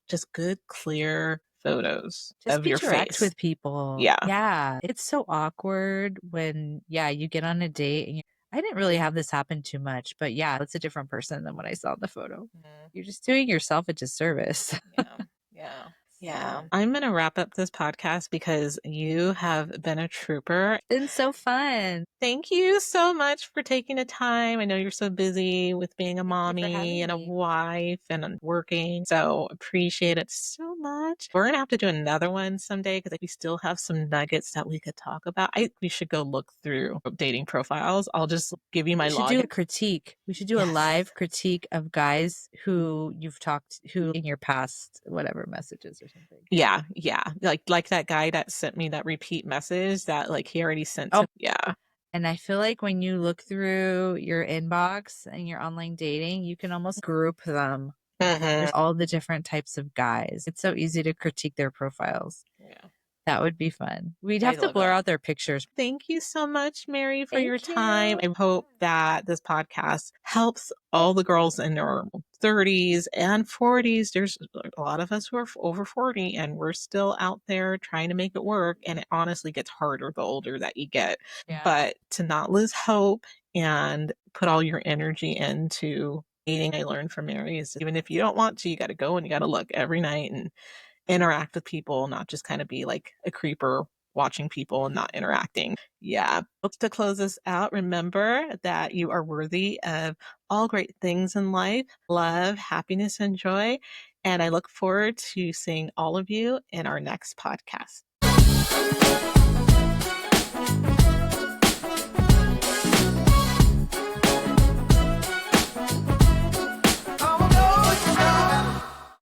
Just good, clear photos just of be your direct face. with people. Yeah. Yeah. It's so awkward when, yeah, you get on a date and I didn't really have this happen too much, but yeah, it's a different person than what I saw in the photo. You're just doing yourself a disservice. Yeah. Yeah. Yeah. I'm going to wrap up this podcast because you have been a trooper. Been so fun. Thank you so much for taking the time. I know you're so busy with being a Thank you for mommy having and a me. wife and working. So appreciate it so much. We're going to have to do another one someday because we still have some nuggets that we could talk about. We should go look through dating profiles. I'll just give you my We should do login. a critique. We should do a Yes. live critique of guys who you've talked who in your past whatever messages or something. Yeah, yeah. Like that guy that sent me that repeat message that like he already sent Oh, to yeah. and I feel like when you look through your inbox and your online dating, you can almost group them. There's all the different types of guys. It's so easy to critique their profiles. Yeah. That would be fun. We'd I have to love blur that. out their pictures. Thank you so much, Mary, for your Thank time. you. I hope that this podcast helps all the girls in their 30s and 40s. There's a lot of us who are over 40 and we're still out there trying to make it work. And it honestly gets harder the older that you get. Yeah. But to not lose hope and put all your energy into I learned from Mary is even if you don't want to, you got to go and you got to look every night and interact with people, not just kind of be like a creeper watching people and not interacting. Yeah. To close this out, remember that you are worthy of all great things in life, love, happiness, and joy. And I look forward to seeing all of you in our next podcast.